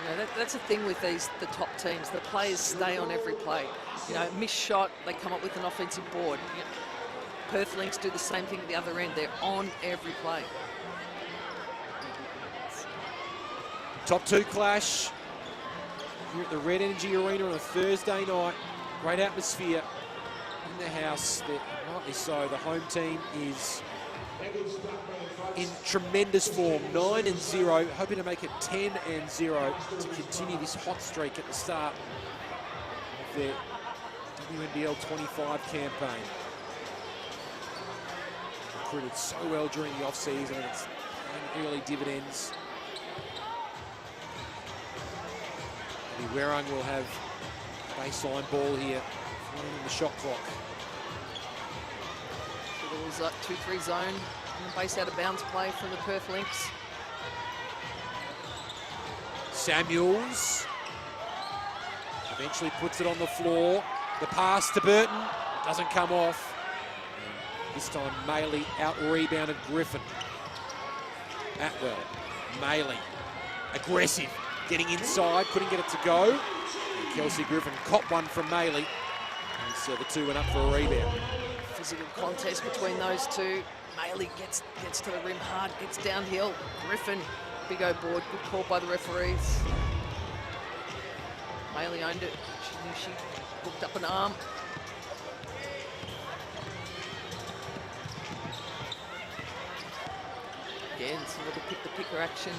You know, that's the thing with the top teams. The players stay on every play. You know, missed shot, they come up with an offensive board. You know, Perth Lynx do the same thing at the other end. They're on every play. Top 2 clash here at the Red Energy Arena on a Thursday night. Great atmosphere in the house. Rightly so. The home team is in tremendous form. 9-0, hoping to make it 10-0 to continue this hot streak at the start of their WNBL 25 campaign. Recruited so well during the off-season, and it's paying early dividends. Werrung will have baseline ball here, in the shot clock. So there was a 2-3 zone and a base out of bounds play from the Perth Lynx. Samuels eventually puts it on the floor. The pass to Burton doesn't come off. This time Maley out-rebounded Griffin. Atwell, Maley, aggressive. Getting inside, couldn't get it to go. And Kelsey Griffin caught one from Maley. And so the 2 went up for a rebound. Physical contest between those 2. Maley gets to the rim hard, gets downhill. Griffin, big O board, good call by the referees. Maley owned it. She knew she hooked up an arm. Again, some little pick-the-picker action.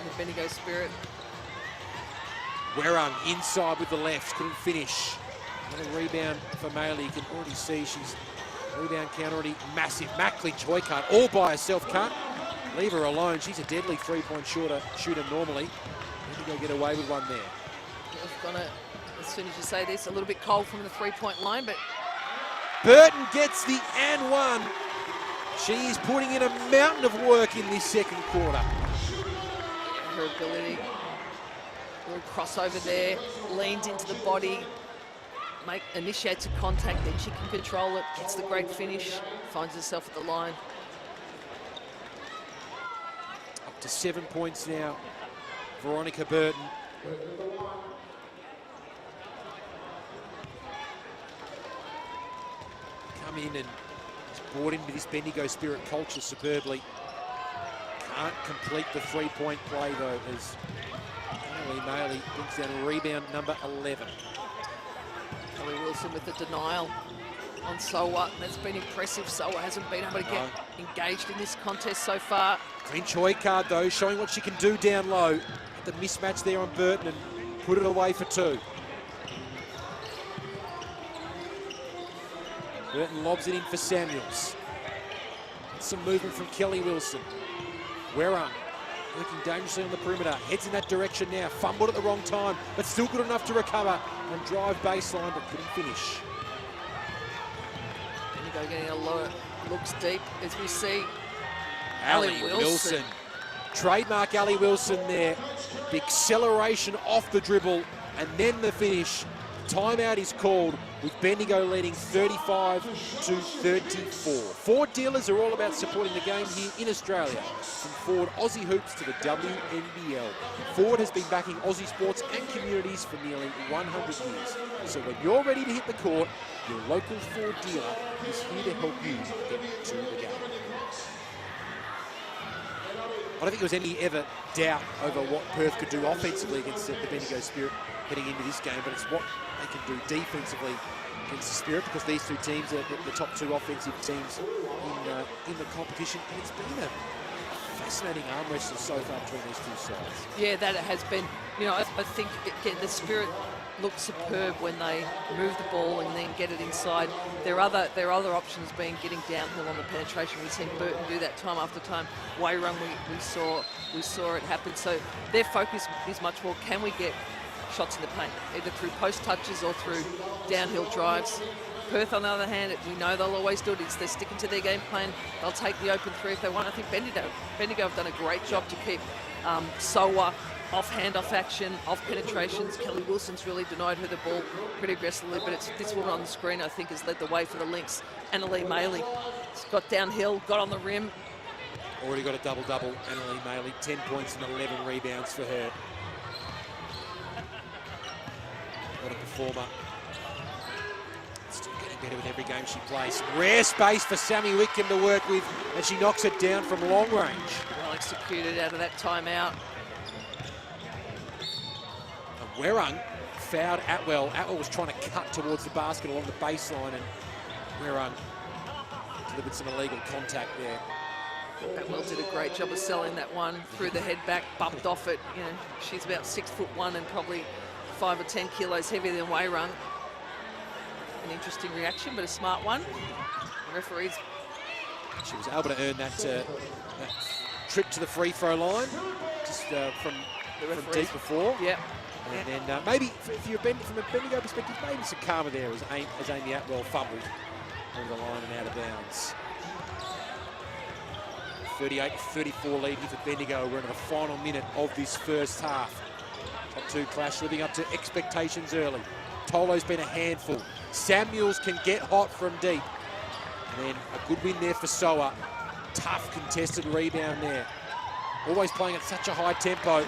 The Bendigo Spirit. Werrung inside with the left, couldn't finish. Another rebound for Maley. You can already see she's rebound count already massive. Mackley Joycard all by herself, can't leave her alone. She's a deadly 3-point shooter normally. Bendigo get away with one there. We've gonna, as soon as you say this, a little bit cold from the 3-point line, but Burton gets the and 1. She is putting in a mountain of work in this second quarter. her ability. A little crossover there, leans into the body, initiates a contact, then she can control it, gets the great finish, finds herself at the line. Up to 7 points now, Veronica Burton. Come in and is brought into this Bendigo Spirit culture superbly. Can't complete the 3-point play though, as Maley brings down a rebound number 11. Ellie Wilson with the denial on Sowa. That's been impressive. Sowa hasn't been able to get engaged in this contest so far. Clinch Hoycard though, showing what she can do down low. At the mismatch there on Burton and put it away for 2. Burton lobs it in for Samuels. Some movement from Kelly Wilson. Werrung working dangerously on the perimeter. Heads in that direction now. Fumbled at the wrong time, but still good enough to recover and drive baseline, but couldn't finish. Bendigo getting a low, looks deep as we see. Allie Wilson Trademark Ali Wilson there. The acceleration off the dribble and then the finish. Timeout is called with Bendigo leading 35-34. Ford dealers are all about supporting the game here in Australia. From Ford Aussie Hoops to the WNBL. Ford has been backing Aussie sports and communities for nearly 100 years. So when you're ready to hit the court, your local Ford dealer is here to help you get to the game. I don't think there was any ever doubt over what Perth could do offensively against the Bendigo Spirit heading into this game, but it's what they can do defensively against the Spirit, because these two teams are the top two offensive teams in the competition. And it's been a fascinating arm wrestle so far between these two sides. Yeah, that it has been. You know, I think, again, the Spirit looked superb when they move the ball and then get it inside. Their other options being getting downhill on the penetration. We've seen Burton do that time after time. Wairung, we saw it happen. So their focus is much more, can we get shots in the paint, either through post touches or through downhill drives. Perth, on the other hand, we know they'll always do it. They're sticking to their game plan. They'll take the open three if they want. I think Bendigo have done a great job to keep Sowa off handoff action, off penetrations. Kelly Wilson's really denied her the ball pretty aggressively, but it's this woman on the screen, I think, has led the way for the Lynx. Annalee Maley has got downhill, got on the rim. Already got a double-double, Annalee Maley, 10 points and 11 rebounds for her. What a performer. Still getting better with every game she plays. Rare space for Sammy Whitcomb to work with, and she knocks it down from long range. Well executed out of that timeout. Wairung fouled Atwell. Atwell was trying to cut towards the basket along the baseline, and Wairung delivered some illegal contact there. Atwell did a great job of selling that one through the head back, bumped off it. You know, she's about 6'1" and probably 5 or 10 kilos heavier than Wairung. An interesting reaction, but a smart one. The referees. She was able to earn that trip to the free throw line just from deep before. Yeah. And then maybe, if you're from a Bendigo perspective, maybe some karma there as Amy Atwell fumbled over the line and out of bounds. 38-34 lead here for Bendigo. We're into the final minute of this first half. Top two clash living up to expectations early. Tolo's been a handful. Samuels can get hot from deep. And then a good win there for Soa. Tough contested rebound there. Always playing at such a high tempo.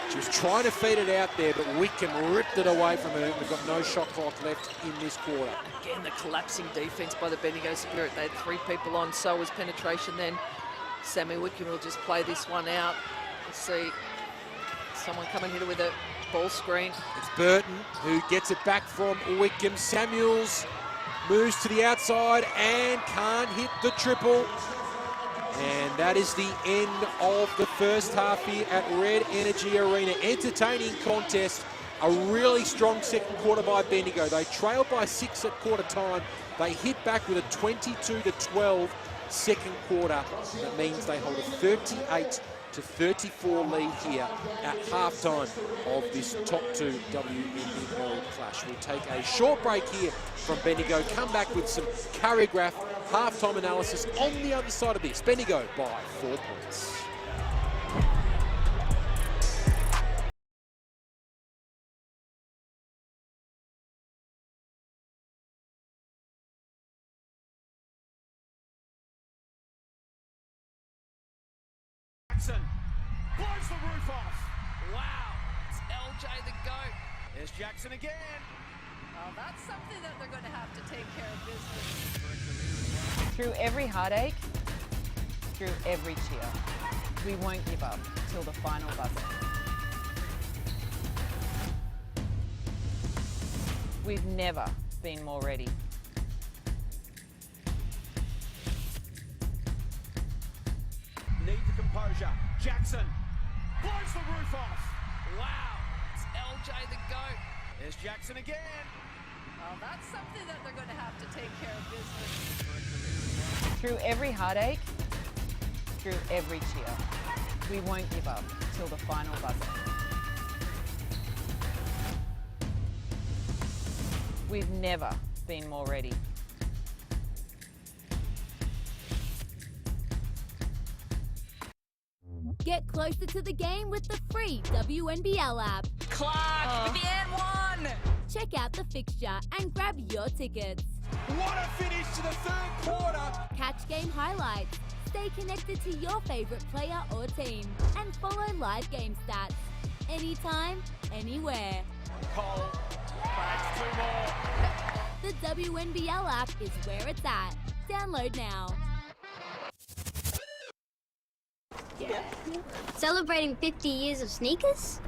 She was trying to feed it out there, but Whitcomb ripped it away from her. We've got no shot clock left in this quarter. Again, the collapsing defense by the Bendigo Spirit. They had 3 people on. Soa's penetration then. Sammy Whitcomb will just play this one out. Let's see. Someone coming here with a ball screen. It's Burton who gets it back from Whitcomb. Samuels moves to the outside and can't hit the triple. And that is the end of the first half here at Red Energy Arena. Entertaining contest. A really strong second quarter by Bendigo. They trailed by 6 at quarter time. They hit back with a 22-12 second quarter. That means they hold a 38-34 lead here at halftime of this top 2 WNBL clash. We'll take a short break here from Bendigo, come back with some choreographed halftime analysis on the other side of this. Bendigo by 4 points. Jackson blows the roof off. Wow, it's LJ the GOAT. There's Jackson again. Well, that's something that they're going to have to take care of business. Through every heartache, through every cheer, we won't give up till the final buzzer. We've never been more ready. Need the composure. Jackson blows the roof off. Wow, it's LJ the GOAT. There's Jackson again. Well, that's something that they're going to have to take care of business. Through every heartache, through every cheer, we won't give up till the final buzzer. We've never been more ready. Get closer to the game with the free WNBL app. Clark with the and one. Check out the fixture and grab your tickets. What a finish to the third quarter. Catch game highlights, stay connected to your favourite player or team, and follow live game stats. Anytime, anywhere. Cole, perhaps two more. The WNBL app is where it's at. Download now. Celebrating 50 years of sneakers?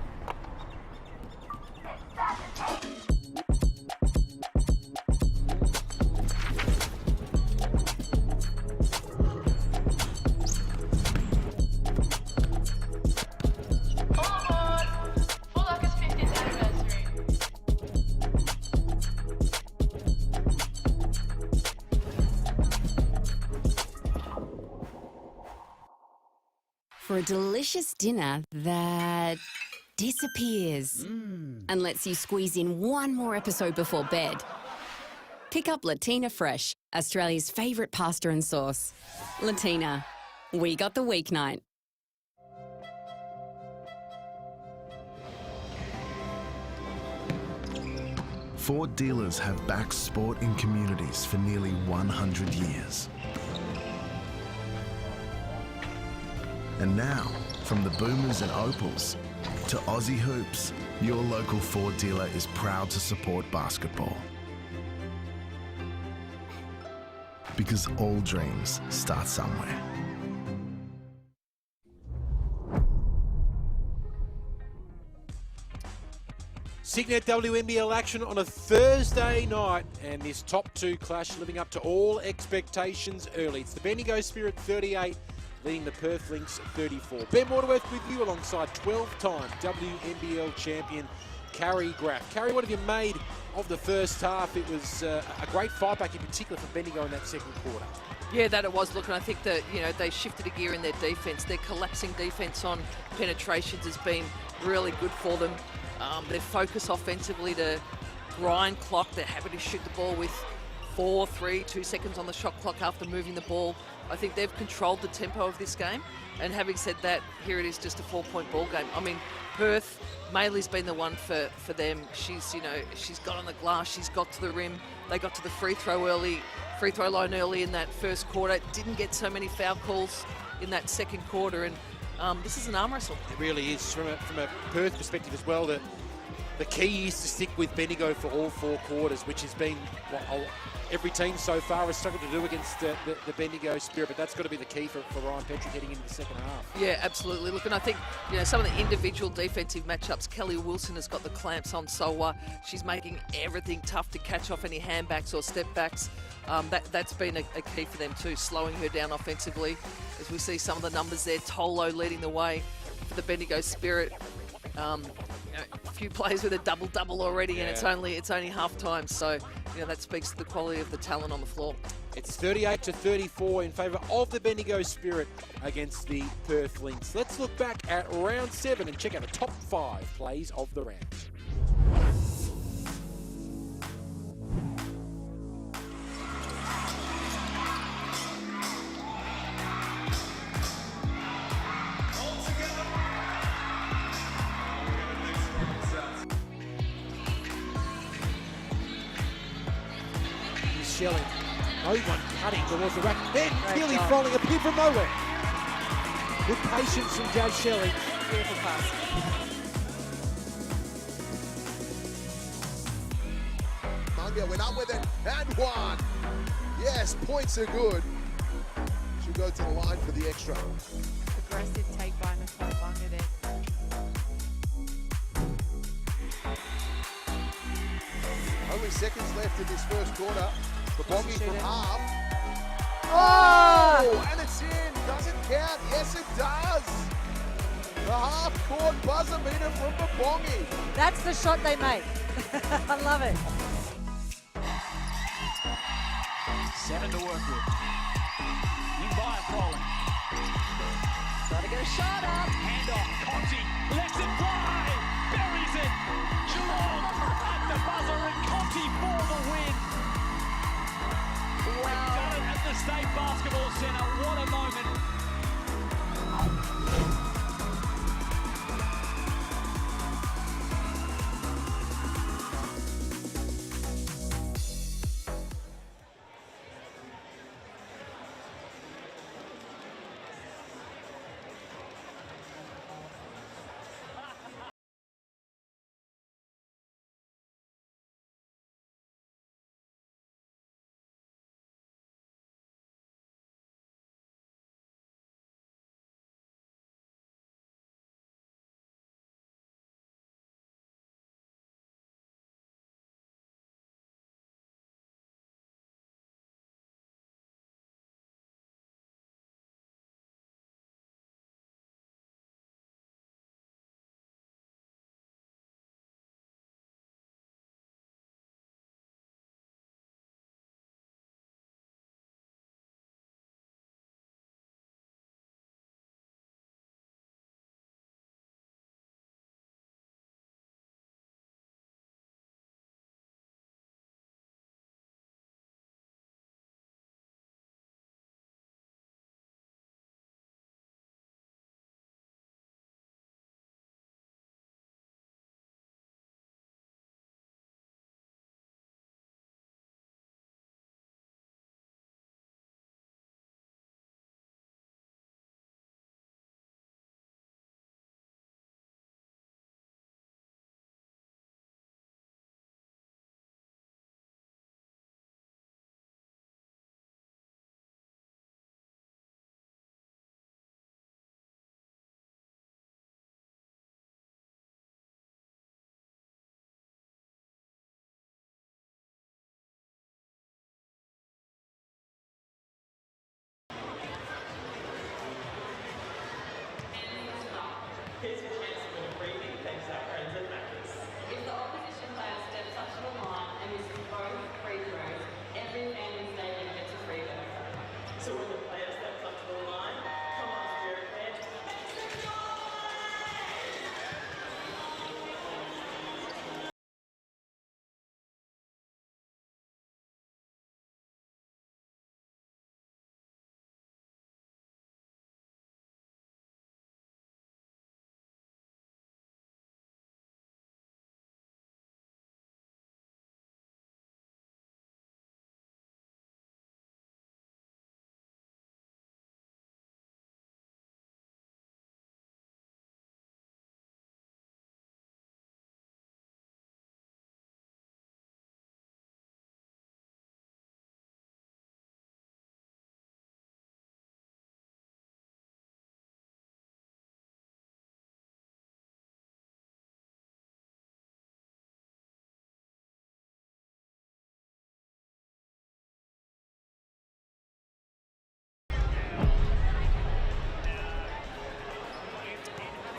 For a delicious dinner that disappears and lets you squeeze in one more episode before bed. Pick up Latina Fresh, Australia's favourite pasta and sauce. Latina, we got the weeknight. Ford dealers have backed sport in communities for nearly 100 years. And now, from the Boomers and Opals to Aussie Hoops, your local Ford dealer is proud to support basketball. Because all dreams start somewhere. Signet WNBL action on a Thursday night, and this top two clash living up to all expectations early. It's the Bendigo Spirit 38, leading the Perth Lynx 34. Ben Waterworth with you alongside 12-time WNBL champion Carrie Graff. Carrie, what have you made of the first half? It was a great fight back, in particular for Bendigo in that second quarter. Yeah, that it was. Look, and I think that, they shifted a gear in their defence. Their collapsing defence on penetrations has been really good for them. Their focus offensively to grind clock. They're happy to shoot the ball with 4, 3, 2 seconds on the shot clock after moving the ball. I think they've controlled the tempo of this game. And having said that, here it is, just a 4-point ball game. I mean, Perth, Maylee's been the one for them. She's got on the glass, she's got to the rim. They got to the free throw line early in that first quarter. Didn't get so many foul calls in that second quarter. And this is an arm wrestle. It really is. From a Perth perspective as well, the key is to stick with Bendigo for all 4 quarters, which has been what every team so far has struggled to do against the Bendigo Spirit, but that's got to be the key for Ryan Petrick heading into the second half. Yeah, absolutely. Look, and I think some of the individual defensive matchups, Kelly Wilson has got the clamps on Sowa. She's making everything tough to catch off any handbacks or step backs. That's been a key for them too, slowing her down offensively. As we see some of the numbers there, Tolo leading the way for the Bendigo Spirit. A few players with a double-double already, and it's only half time. So, that speaks to the quality of the talent on the floor. It's 38-34 in favour of the Bendigo Spirit against the Perth Lynx. Let's look back at round 7 and check out the top 5 plays of the round. Shelling. No one cutting towards the rack. Then Keely falling a pin from nowhere. Good patience from Jazz Shelley. Beautiful pass. Munga went up with it and one. Yes, points are good. She'll go to the line for the extra. Aggressive take by Nicole Bunga there. Only seconds left in this first quarter. The Bongi from half. Oh! And it's in. Does it count? Yes, it does. The half-court buzzer beater from the Bongi. That's the shot they make. I love it. 7 to work with. In by Crowley. Try to get a shot up. Hand off. Conti lets it fly. Buries it. Geelong at the buzzer and Conti for the win. Wow. They've done it at the State Basketball Centre. What a moment.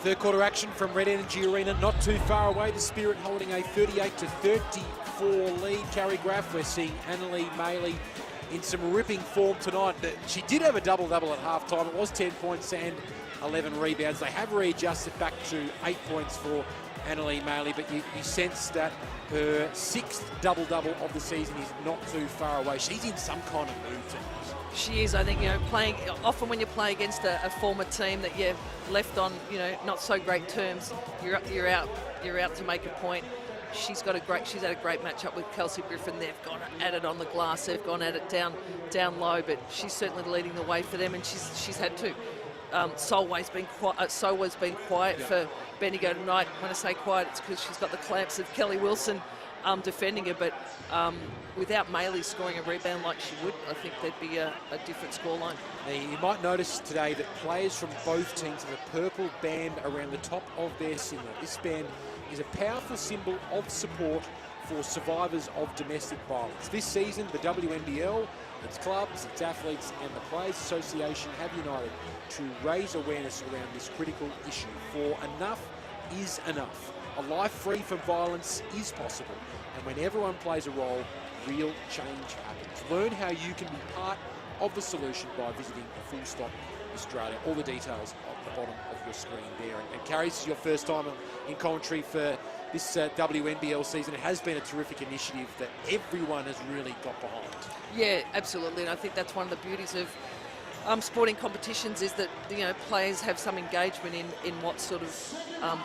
Third quarter action from Red Energy Arena, not too far away. The Spirit holding a 38-34 lead. Carrie Graff, we're seeing Annalie Maley in some ripping form tonight. She did have a double-double at halftime. It was 10 points and 11 rebounds. They have readjusted back to 8 points for Annalie Maley, but you sense that her 6th double-double of the season is not too far away. She's in some kind of mood tonight. She is, I think, playing, often when you play against a former team that you're left on, not so great terms, you're out to make a point. She's had a great matchup with Kelsey Griffin. They've gone at it on the glass, they've gone at it down low, but she's certainly leading the way for them, and she's had to. Solway's been quiet for Bendigo tonight. When I say quiet, it's because she's got the clamps of Kelly Wilson defending her, but without Maley scoring a rebound like she would, I think there'd be a different scoreline. You might notice today that players from both teams have a purple band around the top of their singlet. This band is a powerful symbol of support for survivors of domestic violence. This season, the WNBL, its clubs, its athletes and the Players Association have united to raise awareness around this critical issue. For enough is enough. A life free from violence is possible, and when everyone plays a role, real change happens. Learn how you can be part of the solution by visiting Full Stop Australia. All the details at the bottom of your screen there. And Carrie, this is your first time in commentary for this WNBL season. It has been a terrific initiative that everyone has really got behind. Yeah, absolutely, and I think that's one of the beauties of sporting competitions is that players have some engagement in what sort of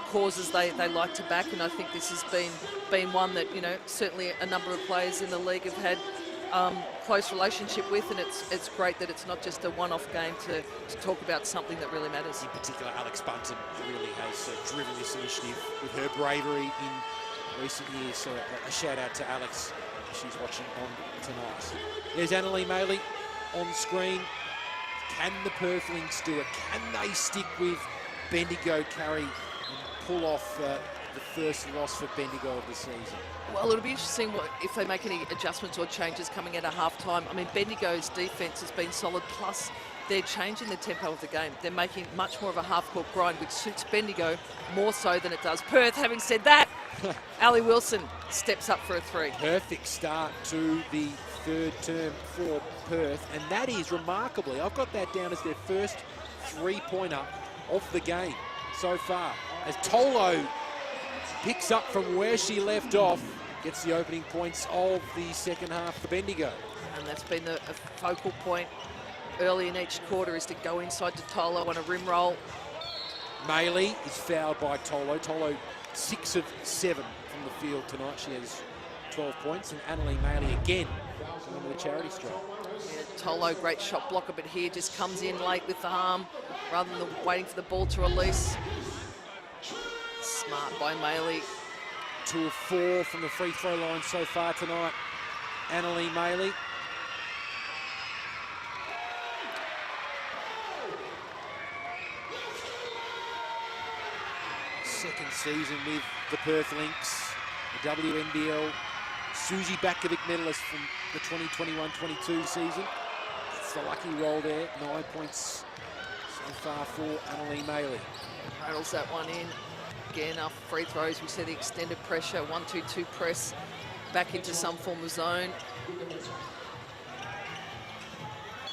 causes they like to back, and I think this has been one that certainly a number of players in the league have had close relationship with, and it's great that it's not just a one-off game to talk about something that really matters. In particular, Alex Bunton really has driven this initiative with her bravery in recent years, so a shout out to Alex. She's watching on tonight. There's Annalie Maley on screen. Can the Perth Lynx do it? Can they stick with Bendigo, Carrie, and pull off the first loss for Bendigo of the season? Well, it'll be interesting if they make any adjustments or changes coming out of half-time. I mean, Bendigo's defence has been solid, plus they're changing the tempo of the game. They're making much more of a half-court grind, which suits Bendigo more so than it does Perth. Having said that, Ali Wilson steps up for a three. Perfect start to the third term for Perth, and that is remarkably, I've got that down as their first three-pointer of the game so far. As Tolo picks up from where she left off, gets the opening points of the second half for Bendigo. And that's been a focal point early in each quarter, is to go inside to Tolo on a rim roll. Maley is fouled by Tolo. Tolo 6 of 7 from the field tonight. She has 12 points, and Annalie Maley again on the charity stripe. Yeah, Tolo, great shot blocker, but here just comes in late with the arm rather than waiting for the ball to release. Smart by Maley. 2 of 4 from the free throw line so far tonight. Annalie Maley. Second season with the Perth Lynx, the WNBL Susie Bakovic medalist from the 2021-22 season. It's the lucky roll there, 9 points so far for Annalie Maley. Rattles that one in. Again, after free throws, we see the extended pressure, 1-2-2 press, back into some form of zone.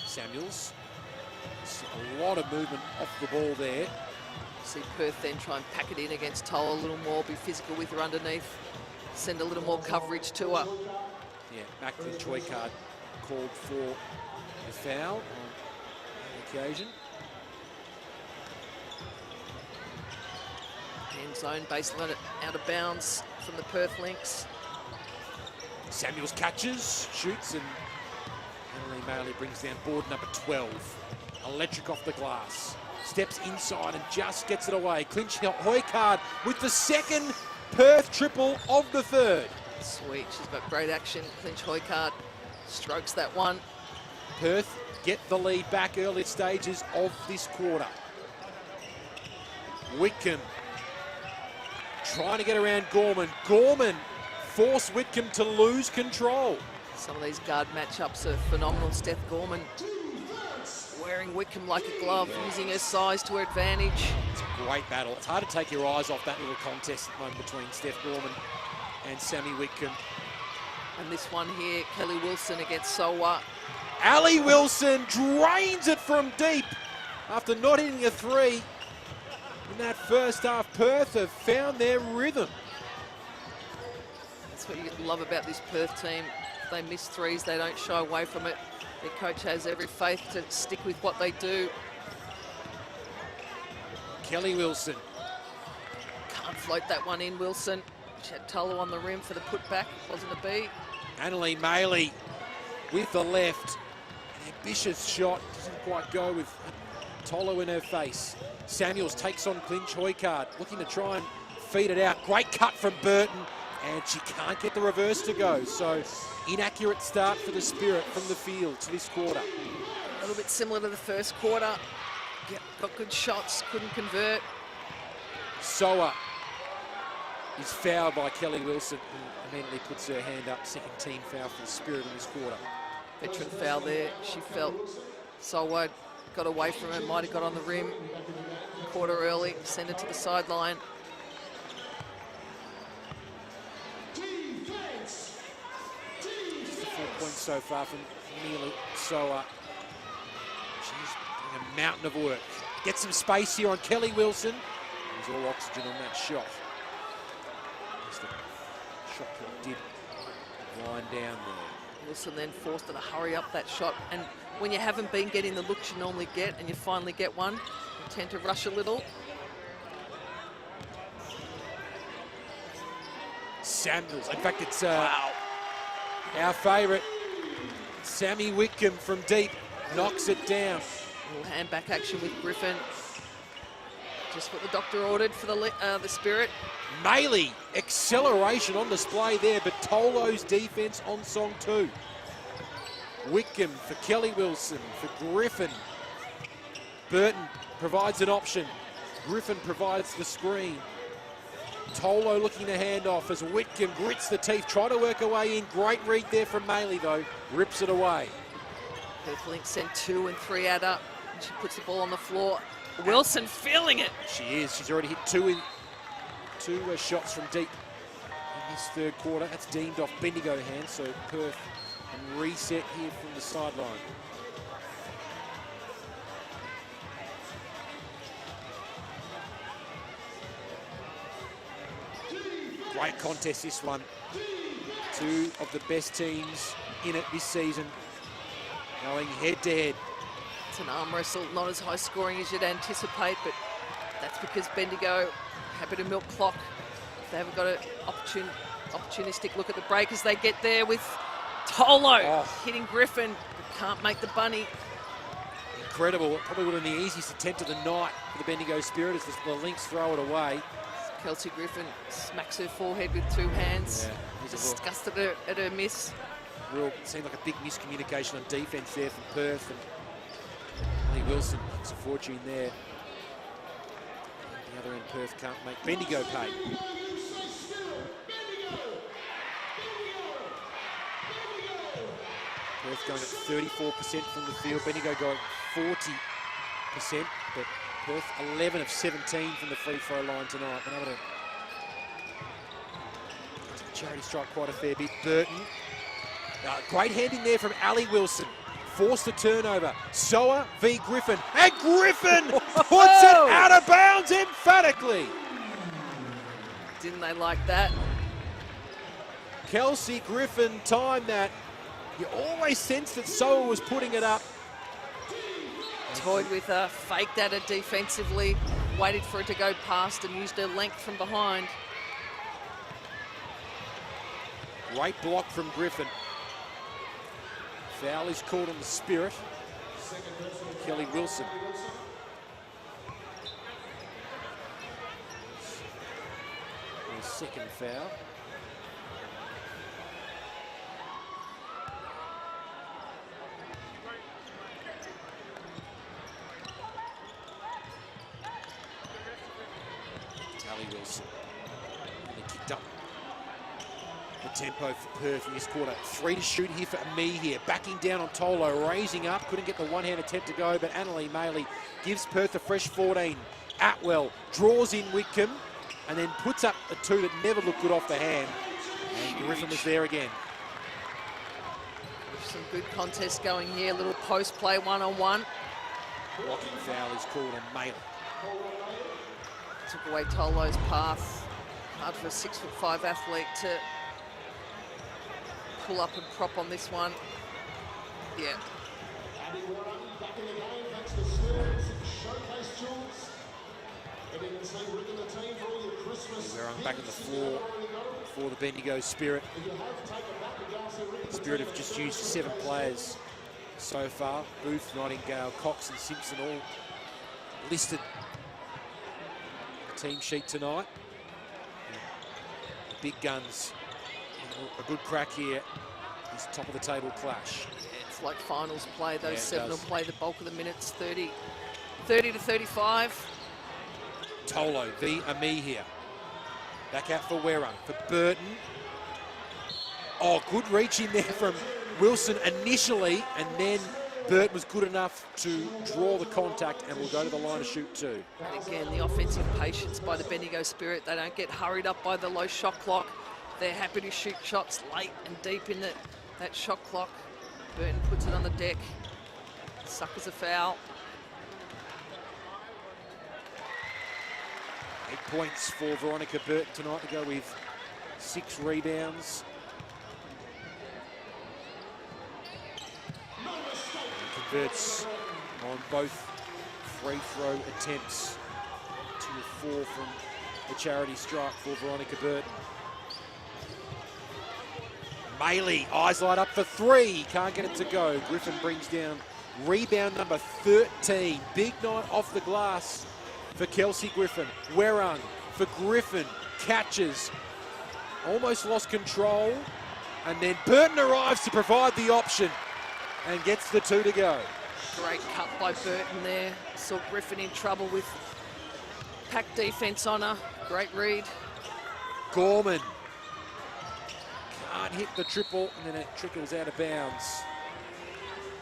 Samuels, a lot of movement off the ball there. See Perth then try and pack it in against Toll a little more, be physical with her underneath, send a little more coverage to her. Yeah, Macklin Choikard called for a foul on occasion. End zone, baseline it out of bounds from the Perth Lynx. Samuels catches, shoots, and Annalie Maley brings down board number 12. Electric off the glass. Steps inside and just gets it away. Clinch Hoykard with the second Perth triple of the third. Sweet, she's got great action. Clinch Hoykard strokes that one. Perth get the lead back early stages of this quarter. Whitcomb trying to get around Gorman. Gorman forced Whitcomb to lose control. Some of these guard matchups are phenomenal. Steph Gorman wearing Whitcomb like a glove, using her size to her advantage. Great battle. It's hard to take your eyes off that little contest at the moment between Steph Gorman and Sammy Whitcomb. And this one here, Kelly Wilson against Sowa. Ali Wilson drains it from deep after not hitting a three. In that first half, Perth have found their rhythm. That's what you love about this Perth team. If they miss threes, they don't shy away from it. Their coach has every faith to stick with what they do. Kelly Wilson. Can't float that one in, Wilson. She had Tolo on the rim for the putback. Wasn't a B. Annalie Maley with the left. An ambitious shot. Doesn't quite go with Tolo in her face. Samuels takes on Clinch Hoykard, looking to try and feed it out. Great cut from Burton, and she can't get the reverse to go. So inaccurate start for the Spirit from the field to this quarter. A little bit similar to the first quarter. Yep, got good shots, couldn't convert. Soa is fouled by Kelly Wilson, who immediately puts her hand up. Second team foul for the Spirit in this quarter. Veteran foul there. She felt Soa got away from her, might have got on the rim. Caught her early, send her to the sideline. Defense. Just the 4 points so far from Mila Soa. She's doing a mountain of work. Get some space here on Kelly Wilson. There's all oxygen on that shot. As the shot clock did wind down there. Wilson then forced her to hurry up that shot. And when you haven't been getting the looks you normally get and you finally get one, you tend to rush a little. Samuels. In fact, it's our favourite, Sammy Whitcomb from deep, knocks it down. A little hand back action with Griffin. Just what the doctor ordered for the Spirit. Maley, acceleration on display there, but Tolo's defence on song too. Whitcomb for Kelly Wilson, for Griffin. Burton provides an option. Griffin provides the screen. Tolo looking to hand off as Whitcomb grits the teeth, try to work her way in. Great read there from Maley though, rips it away. Perth Lynx sent 2 and 3 at her. And she puts the ball on the floor. Wilson feeling it. She is. She's already hit two shots from deep in this third quarter. That's deemed off Bendigo hands, so Perth can reset here from the sideline. Great contest, this one. Two of the best teams in it this season, going head-to-head. It's an arm wrestle, not as high scoring as you'd anticipate, but that's because Bendigo happy to milk clock. They haven't got an opportunistic look at the break as they get there with Tolo hitting Griffin, but can't make the bunny. Incredible. It probably would have been the easiest attempt of the night for the Bendigo Spirit as the Lynx throw it away. Kelsey Griffin smacks her forehead with 2 hands. Yeah, disgusted at her miss. Seemed like a big miscommunication on defence there from Perth. And Lee Wilson makes a fortune there. The other end, Perth can't make Bendigo pay. Perth going at 34% from the field. Bendigo going 40%, but Perth 11 of 17 from the free throw line tonight. Been able to charity strike quite a fair bit. Burton. Great hand in there from Ali Wilson. Forced the turnover. Soa v Griffin. And Griffin puts it out of bounds emphatically. Didn't they like that? Kelsey Griffin timed that. You always sensed that Soa was putting it up. Toyed with her, faked at her defensively, waited for it to go past and used her length from behind. Great block from Griffin. Foul is called on the Spirit. Kelly Wilson. The second foul. Wilson. And they kicked up the tempo for Perth in this quarter. 3 to shoot here for me here. Backing down on Tolo, raising up. Couldn't get the one-hand attempt to go, but Annalie Maley gives Perth a fresh 14. Atwell draws in Whitcomb and then puts up a two that never looked good off the hand. And Griffin was there again. Some good contest going here. A little post play one-on-one. Blocking foul is called on Maley. Took away Tolo's path. Hard for a 6'5" athlete to pull up and prop on this one. Yeah. We're back on the floor for the Bendigo Spirit. Spirit have just used 7 players so far. Booth, Nightingale, Cox and Simpson all listed the team sheet tonight. The big guns, a good crack here. This top of the table clash. It's like finals play. Those 7 will does. play the bulk of the minutes, 30 to 35. Tolo v. Ami here. Back out for Werrung, for Burton. Oh, good reach in there from Wilson initially, and then Burton was good enough to draw the contact and will go to the line to shoot 2. And again, the offensive patience by the Bendigo Spirit. They don't get hurried up by the low shot clock. They're happy to shoot shots late and deep in that shot clock. Burton puts it on the deck. Suckers a foul. 8 points for Veronica Burton tonight to go with 6 rebounds. And converts on both free throw attempts. 2 of 4 from the charity stripe for Veronica Burton. Maley, eyes light up for 3. Can't get it to go. Griffin brings down rebound number 13. Big night off the glass for Kelsey Griffin. Werrung for Griffin, catches, almost lost control, and then Burton arrives to provide the option and gets the 2 to go. Great cut by Burton there. Saw Griffin in trouble with pack defense on her. Great read. Gorman can't hit the triple, and then it trickles out of bounds.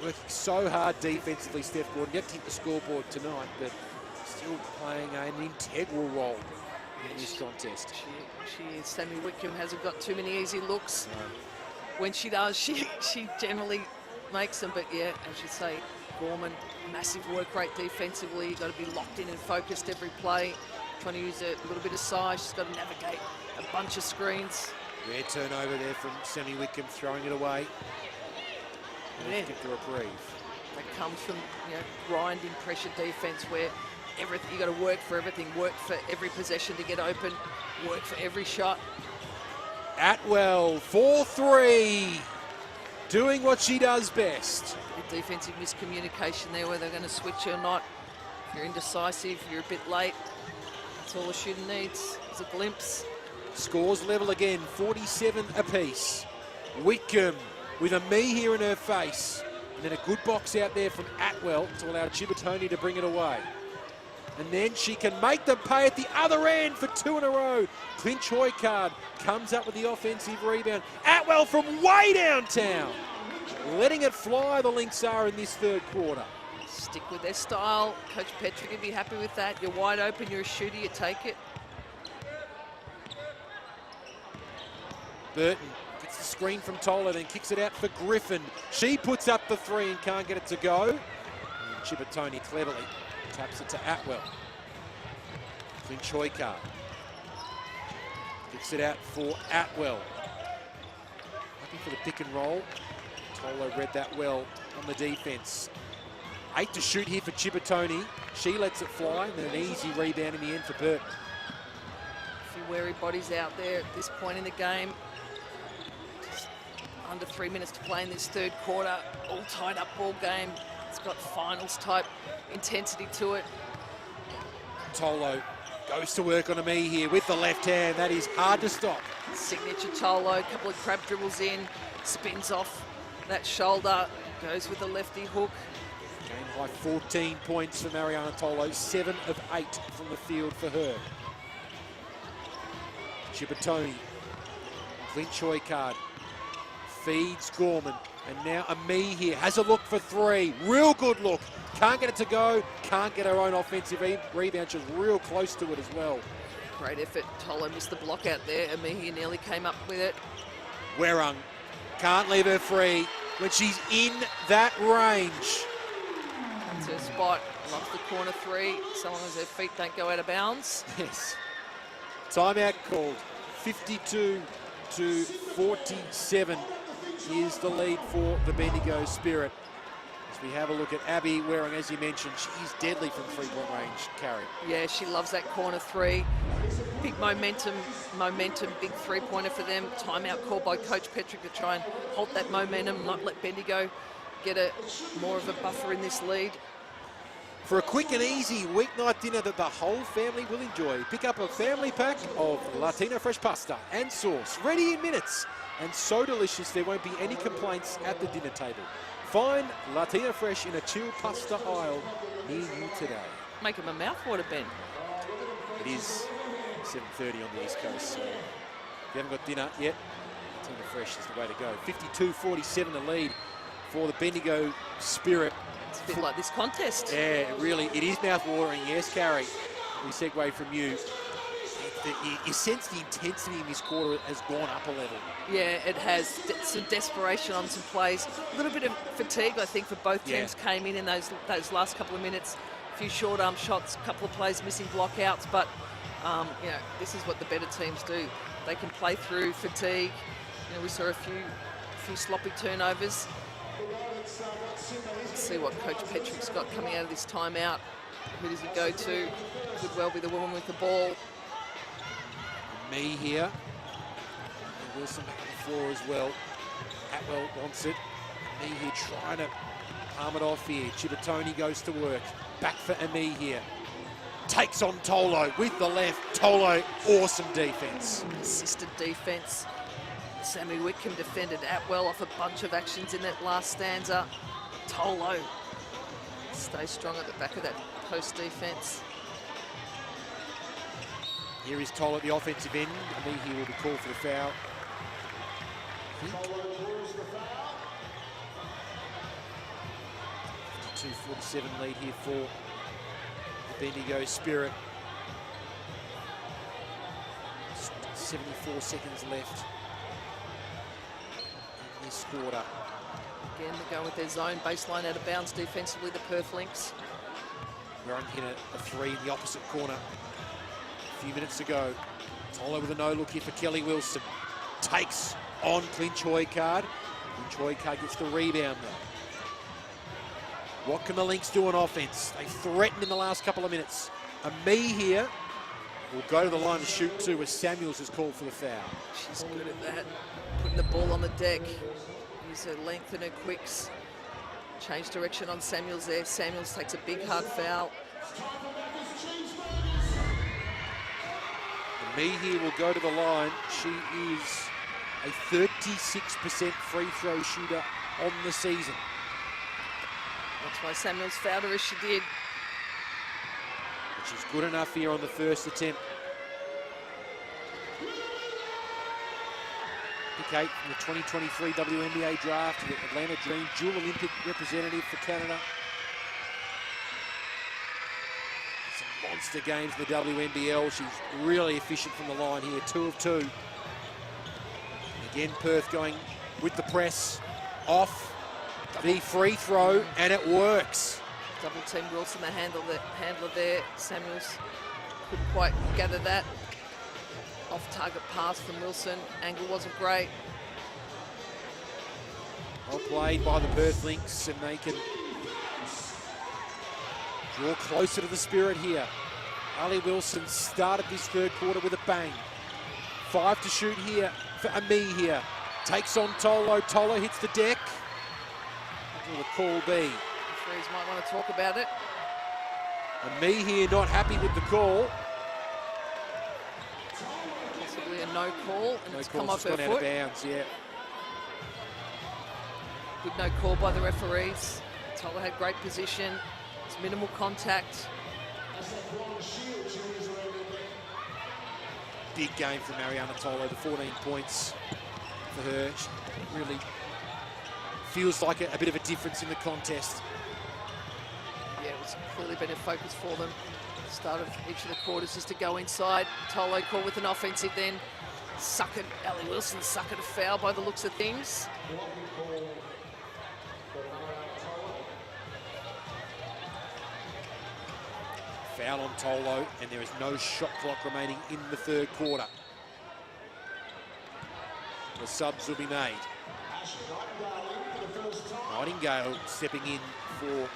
Working so hard defensively, Steph Gordon. Yet to hit the scoreboard tonight, but still playing an integral role in this contest. She is. Sammy Whitcomb hasn't got too many easy looks. No. When she does, she generally makes them. But yeah, as you say, Gorman, massive work rate defensively. You've got to be locked in and focused every play. Trying to use a little bit of size. She's got to navigate a bunch of screens. Rare turnover there from Sammy Whitcomb, throwing it away. Yeah. Get to reprieve. That comes from, you know, grinding pressure defense where everything, you got to work for everything, work for every possession to get open, work for every shot. Atwell, 4-3, doing what she does best. The defensive miscommunication there, whether they're going to switch or not. If you're indecisive, you're a bit late. That's all a shooter needs, is a glimpse. Scores level again, 47 apiece. Whitcomb with a me here in her face. And then a good box out there from Atwell to allow Chibatoni to bring it away. And then she can make them pay at the other end for 2 in a row. Clinch Hoycard comes up with the offensive rebound. Atwell from way downtown. Letting it fly, the Lynx are in this 3rd quarter. Stick with their style. Coach Petrick would be happy with that. You're wide open, you're a shooter, you take it. Burton gets the screen from Tola, then kicks it out for Griffin. She puts up the 3 and can't get it to go. And Chibatoni cleverly taps it to Atwell. Clinch Hoycard kicks it out for Atwell. Looking for the pick and roll. Tola read that well on the defense. 8 to shoot here for Chibatoni. She lets it fly, and then an easy rebound in the end for Burton. A few wary bodies out there at this point in the game. Just under 3 minutes to play in this 3rd quarter. All tied up ball game. It's got finals type intensity to it. Tolo goes to work on a me here with the left hand. That is hard to stop. Signature Tolo, a couple of crab dribbles in, spins off that shoulder, goes with the lefty hook. Game high 14 points for Mariana Tolo, 7 of 8 from the field for her. Chibatoni, Clinch Hoycard, feeds Gorman, and now Ami here has a look for 3. Real good look. Can't get it to go. Can't get her own offensive rebound. She was real close to it as well. Great effort. Tolo missed the block out there. Amihi nearly came up with it. Werung can't leave her free when she's in that range. That's her spot. Loves the corner three, so long as her feet don't go out of bounds. Yes. Timeout called. 52-47 is the lead for the Bendigo Spirit. As we have a look at Abby Werung, as you mentioned, she's deadly from three-point range, Carrie. Yeah, she loves that corner three. Big momentum, big three-pointer for them. Timeout called by Coach Petrick to try and halt that momentum, not let Bendigo get more of a buffer in this lead. For a quick and easy weeknight dinner that the whole family will enjoy, pick up a family pack of Latina Fresh pasta and sauce, ready in minutes, and so delicious there won't be any complaints at the dinner table. Find Latina Fresh in a chilled pasta aisle near you today. Make them a mouthwater, Ben. It is 7:30 on the East Coast, so if you haven't got dinner yet, Latina Fresh is the way to go. 52-47 the lead for the Bendigo Spirit. It's a bit like this contest. Yeah, it is mouth-watering. Yes, Carrie. We segue from you. You sense the intensity in this quarter has gone up a level. Yeah, it has. Some desperation on some plays. A little bit of fatigue, I think, for both teams came in those last couple of minutes. A few short arm shots, a couple of plays missing blockouts, but you know, this is what the better teams do. They can play through fatigue. You know, we saw a few sloppy turnovers. Let's see what Coach Petrick's got coming out of this timeout. Who does he go to? Could well be the woman with the ball. Me here. And Wilson back on the floor as well. Atwell wants it. Me here trying to palm it off here. Chibatoni goes to work. Back for Ami here. Takes on Tolo with the left. Tolo, awesome defense. Assisted defense. Sammy Whitcomb defended Atwell off a bunch of actions in that last stanza. Tolo stays strong at the back of that post defense. Here is Tolo at the offensive end. Amihi will be called for the foul. 52-47 lead here for the Bendigo Spirit. 74 seconds left in this quarter. Again, they're going with their zone baseline out of bounds defensively, the Perth Lynx. Werung hit a three in the opposite corner a few minutes ago. Tolo with a no-look here for Kelly Wilson. Takes on Clinch Hoycard. Clinch Hoycard gets the rebound though. What can the Lynx do on offense? They threatened in the last couple of minutes. Ami here will go to the line to shoot two as Samuels is called for the foul. She's good at that. Putting the ball on the deck. Use her length and her quicks. Change direction on Samuels there. Samuels takes a big hard foul. Ami here will go to the line. She is a 36% free throw shooter on the season. That's why Samuels fouled her as she did. But she's good enough here on the first attempt. Pick 8 from the 2023 WNBA draft, the Atlanta Dream, dual Olympic representative for Canada. Some monster games in the WNBL. She's really efficient from the line here, 2 of 2. And again, Perth going with the press, off the free throw, and it works. Double team Wilson, the handler there. Samuels couldn't quite gather that. Off-target pass from Wilson. Angle wasn't great. Well played by the Perth Lynx, and they can draw closer to the Spirit here. Ali Wilson started this third quarter with a bang. 5 to shoot here for Ami here. Takes on Tolo. Tolo hits the deck. What will the call be? The Freeze might want to talk about it. Ami here not happy with the call. Possibly a no call, and it's come off her gone foot. out of bounds, yeah. Good no call by the referees. Tolo had great position. It's minimal contact. Big game from Mariana Tolo, the 14 points for her. She really feels like a bit of a difference in the contest. It's clearly been a focus for them. Start of each of the quarters just to go inside. Tolo caught with an offensive then. Suckered, Ali Wilson suckered a foul by the looks of things. Foul on Tolo, and there is no shot clock remaining in the third quarter. The subs will be made. Nightingale stepping in for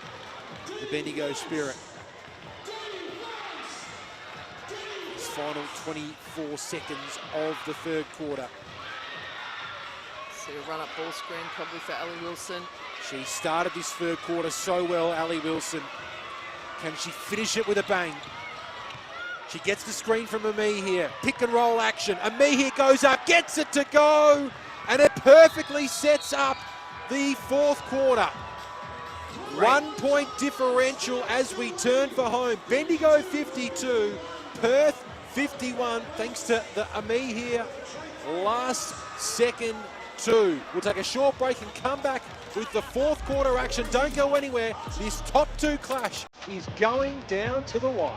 the Bendigo Spirit. This final 24 seconds of the third quarter. See a run-up ball screen probably for Ali Wilson. She started this third quarter so well, Ali Wilson. Can she finish it with a bang? She gets the screen from Ami here. Pick and roll action. Ami here goes up, gets it to go, and it perfectly sets up the fourth quarter. 1 point differential as we turn for home. Bendigo 52, Perth 51, thanks to the Ami here. Last second two. We'll take a short break and come back with the fourth quarter action. Don't go anywhere. This top two clash is going down to the wire.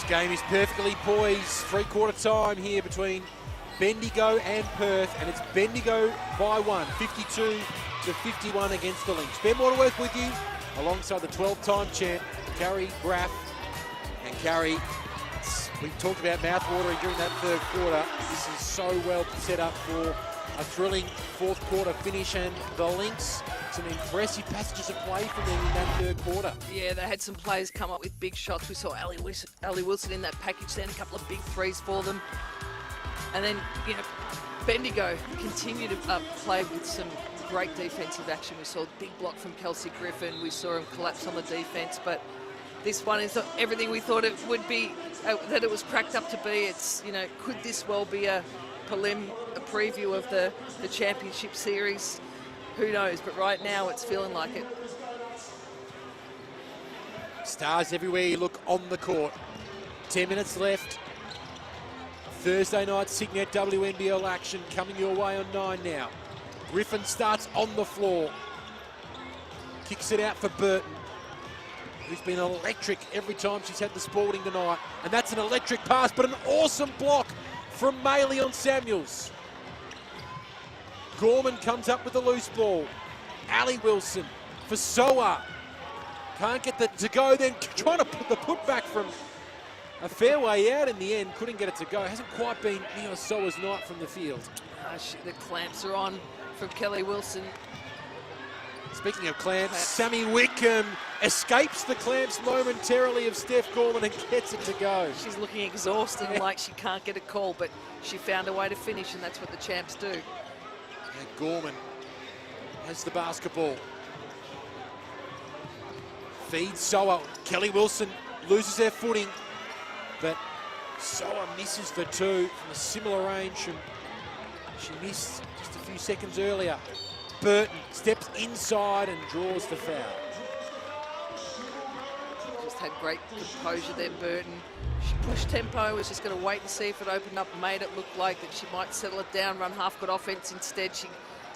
Game is perfectly poised. Three-quarter time here between Bendigo and Perth, and it's Bendigo by 1, 52 to 51 against the Lynx. Ben Waterworth with you, alongside the 12-time champ, Carrie Graff. And Carrie, we talked about mouth-watering during that third quarter. This is so well set up for a thrilling fourth quarter finish, and the Lynx, some impressive passages of play from them in that third quarter. Yeah, they had some players come up with big shots. We saw Ali Wilson in that package then, a couple of big threes for them. And then, you know, Bendigo continue to play with some great defensive action. We saw a big block from Kelsey Griffin. We saw him collapse on the defense, but this one is everything we thought it would be, that it was cracked up to be. It's, you know, could this well be a preview of the championship series? Who knows, but right now it's feeling like it. Stars everywhere you look on the court. 10 minutes left. Thursday night Signet WNBL action coming your way on 9 now. Griffin starts on the floor. Kicks it out for Burton, who's been electric every time she's had the Spalding tonight. And that's an electric pass, but an awesome block from Maylee on Samuels. Gorman comes up with the loose ball. Ali Wilson for Soa. Can't get that to go, then trying to put the putback from a fair way out in the end. Couldn't get it to go. Hasn't quite been Neo Soa's night from the field. The clamps are on from Kelly Wilson. Speaking of clamps, Sammy Wickham escapes the clamps momentarily of Steph Gorman and gets it to go. She's looking exhausted, like she can't get a call, but she found a way to finish, and that's what the champs do. And Gorman has the basketball. Feeds Soa. Kelly Wilson loses her footing, but Soa misses the two from a similar range. And she missed just a few seconds earlier. Burton steps inside and draws the foul. Just had great composure there, Burton. She pushed tempo, was just going to wait and see if it opened up, made it look like that she might settle it down, run half-court offense. Instead, she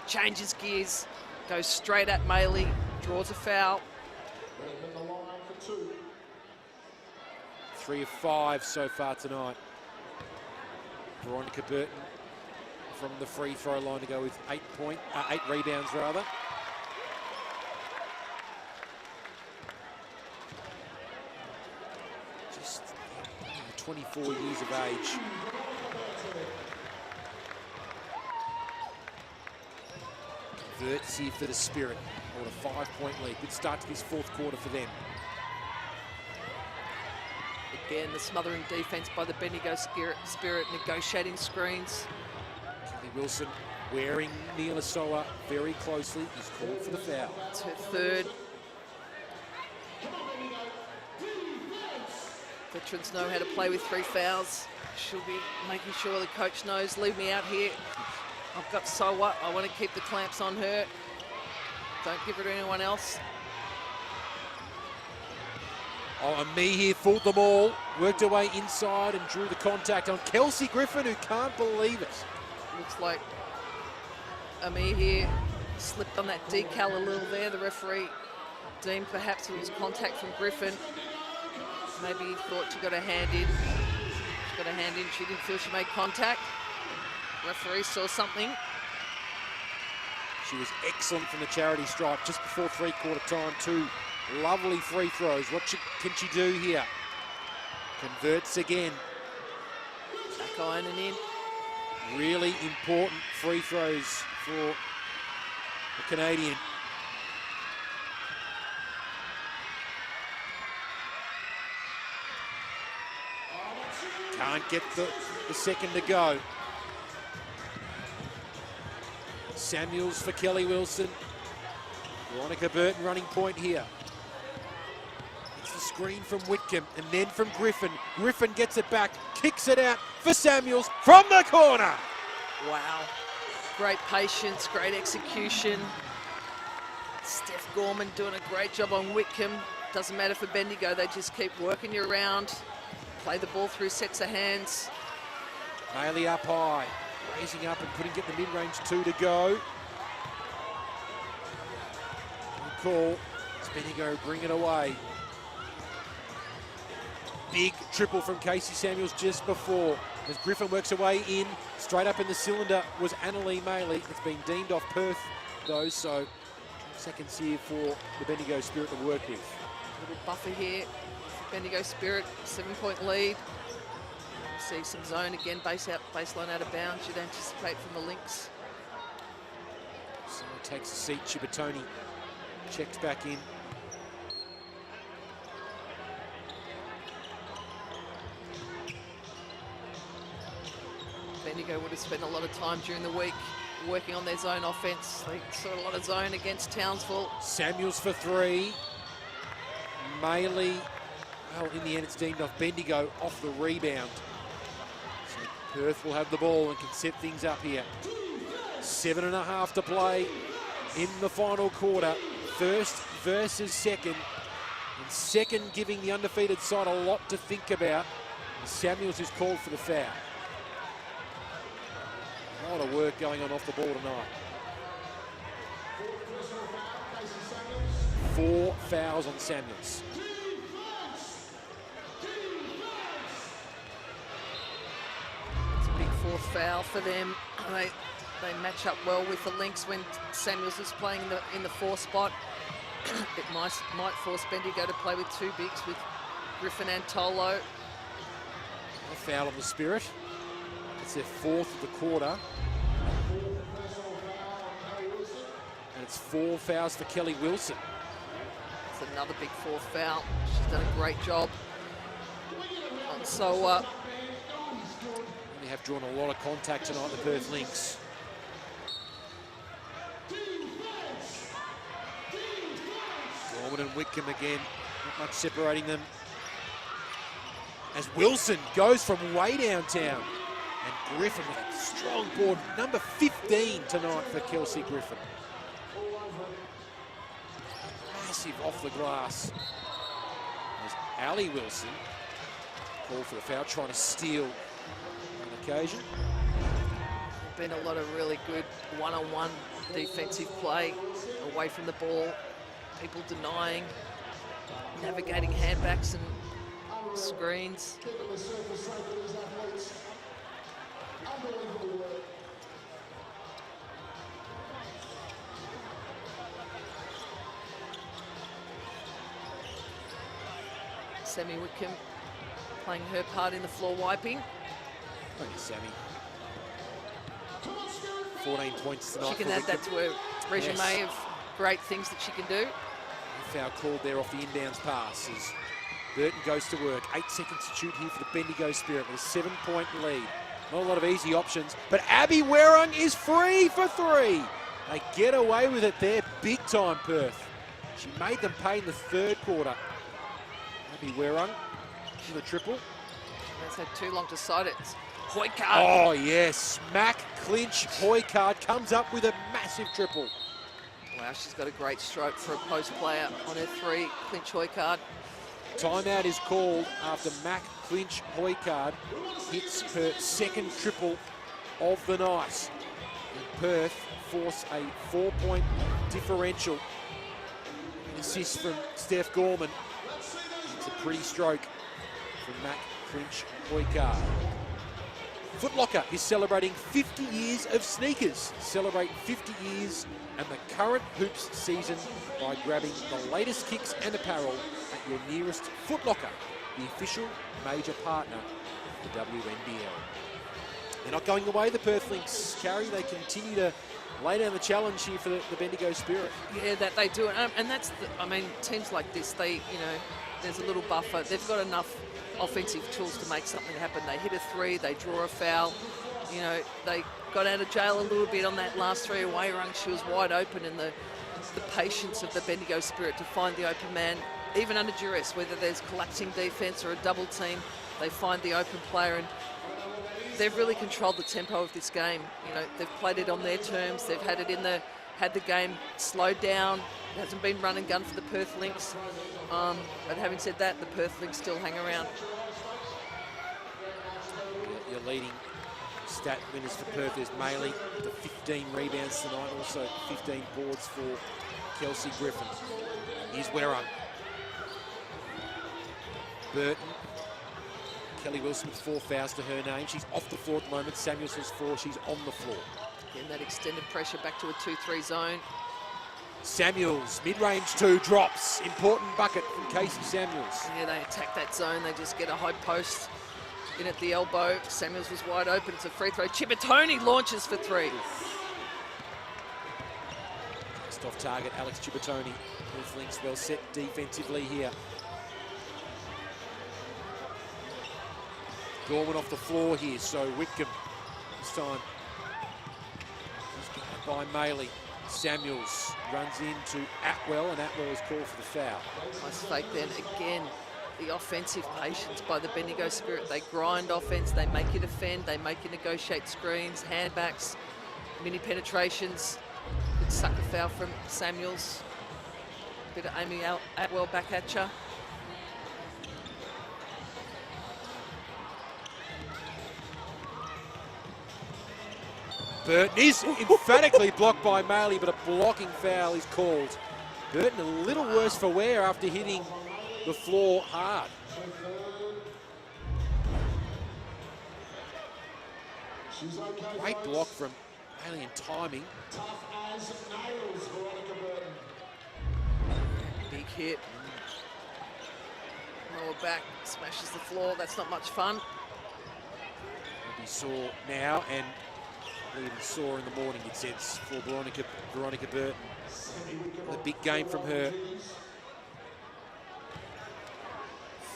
changes gears, goes straight at Maylee, draws a foul. 3 of 5 so far tonight Veronica Burton from the free throw line to go with 8 rebounds rather. Just 24 years of age. Converts here for the Spirit. What a 5-point lead. Good start to this fourth quarter for them. Again, the smothering defense by the Bendigo Spirit, negotiating screens. Kelly Wilson wearing Nielasoa very closely. He's called for the foul. It's her third. Veterans know how to play with 3 fouls. She'll be making sure the coach knows, leave me out here. I've got so what? I want to keep the clamps on her. Don't give her to anyone else. Oh, and me here fooled them all. Worked her way inside and drew the contact on Kelsey Griffin, who can't believe it. Looks like Amir here slipped on that decal a little there. The referee deemed perhaps it was contact from Griffin. Maybe he thought she got a hand in. She got a hand in. She didn't feel she made contact. Referee saw something. She was excellent from the charity stripe just before three-quarter time. 2 lovely free throws. What can she do here? Converts again. Back iron and in. Really important free throws for the Canadian. Can't get the second to go. Samuels for Kelly Wilson. Veronica Burton running point here. It's the screen from Whitcomb and then from Griffin. Griffin gets it back, kicks it out for Samuels from the corner. Wow. Great patience, great execution. Steph Gorman doing a great job on Whitcomb. Doesn't matter for Bendigo, they just keep working you around. Play the ball through sets of hands. Bailey up high, raising up and get the mid-range 2 to go. Good call. It's Bendigo bring it away. Big triple from Casey Samuels just before. As Griffin works her way in, straight up in the cylinder was Annalee Maley. It's been deemed off Perth though, so seconds here for the Bendigo Spirit to work with. A little buffer here. Bendigo Spirit, 7-point lead. See some zone again, baseline out of bounds. You'd anticipate from the Lynx. Someone takes a seat. Chibatoni checks back in. Bendigo would have spent a lot of time during the week working on their zone offense. They saw a lot of zone against Townsville. Samuels for 3. Maley. Well, in the end, it's deemed off Bendigo off the rebound. So Perth will have the ball and can set things up here. 7.5 to play in the final quarter. First versus second. And second giving the undefeated side a lot to think about. Samuels is called for the foul. A lot of work going on off the ball tonight. 4 fouls on Samuels. Fourth foul for them. They match up well with the Lynx when Samuels is playing in the 4 spot. It might force Bendigo to play with 2 bigs with Griffin and Tolo. A foul on the Spirit. It's their 4th of the quarter. And it's 4 fouls for Kelly Wilson. It's another big 4th foul. She's done a great job. So they have drawn a lot of contact tonight, the Perth Lynx. Gorman and Whitcomb again, not much separating them. As Wilson goes from way downtown. And Griffin with a strong board, number 15 tonight for Kelsey Griffin. Massive off the glass. There's Ali Wilson, called for the foul, trying to steal on occasion. Been a lot of really good one-on-one defensive play away from the ball. People denying, navigating handbacks and screens. Unbelievable work. Sammy Whitcomb playing her part in the floor wiping. Thank you, Sammy. 14 points tonight. She can add that to her resume of great things that she can do. Foul called there off the inbounds pass as Burton goes to work. 8 seconds to shoot here for the Bendigo Spirit with a 7-point lead. Not a lot of easy options, but Abby Werung is free for 3. They get away with it there big time, Perth. She made them pay in the third quarter. Abby Werung with a triple. That's had too long to sight it. Hoykard. Oh yes, smack, clinch, Hoykard comes up with a massive triple. Wow, she's got a great stroke for a post player on her 3, clinch Hoykard. Timeout is called after Mac Clinch Hoykard hits her second triple of the night. And Perth force a 4-point differential. An assist from Steph Gorman. It's a pretty stroke from Mac Clinch Hoykard. Foot Locker is celebrating 50 years of sneakers. Celebrate 50 years and the current hoops season by grabbing the latest kicks and apparel at your nearest Foot Locker, the official major partner of the WNBL. They're not going away, the Perth Lynx, Carrie. They continue to lay down the challenge here for the Bendigo Spirit. Yeah, that they do. And that's, teams like this, there's a little buffer. They've got enough offensive tools to make something happen. They hit a 3, they draw a foul. They got out of jail a little bit on that last 3 away run. She was wide open, and the patience of the Bendigo Spirit to find the open man, even under duress, whether there's collapsing defense or a double team, they find the open player, and they've really controlled the tempo of this game. They've played it on their terms. They've had the game slowed down. It hasn't been run and gun for the Perth Lynx. But having said that, the Perth Lynx still hang around. Your leading stat winners for Perth is Maley, the 15 rebounds tonight, also 15 boards for Kelsey Griffin. Here's Werung. Burton. Kelly Wilson with 4 fouls to her name. She's off the floor at the moment. Samuels has 4. She's on the floor. Again, that extended pressure back to a 2-3 zone. Samuels, mid-range 2, drops. Important bucket from Casey Samuels. Yeah, they attack that zone. They just get a high post in at the elbow. Samuels was wide open. It's a free throw. Chibatoni launches for 3. Just off target, Alex Chibatoni. Perth Lynx well set defensively here. Gorman off the floor here, so Whitcomb this time. He's by Maley. Samuels runs into Atwell, and Atwell is called for the foul. Nice fake then. Again, the offensive patience by the Bendigo Spirit. They grind offense, they make you defend, they make you negotiate screens, handbacks, mini penetrations. Good sucker foul from Samuels. Bit of Amy Atwell back at you. Burton is emphatically blocked by Maley, but a blocking foul is called. Burton a little worse for wear after hitting the floor hard. Great block from Maley in timing. Big hit. Lower back, smashes the floor. That's not much fun. We saw now, and we even saw in the morning, it says, for Veronica Burton. A big game from her.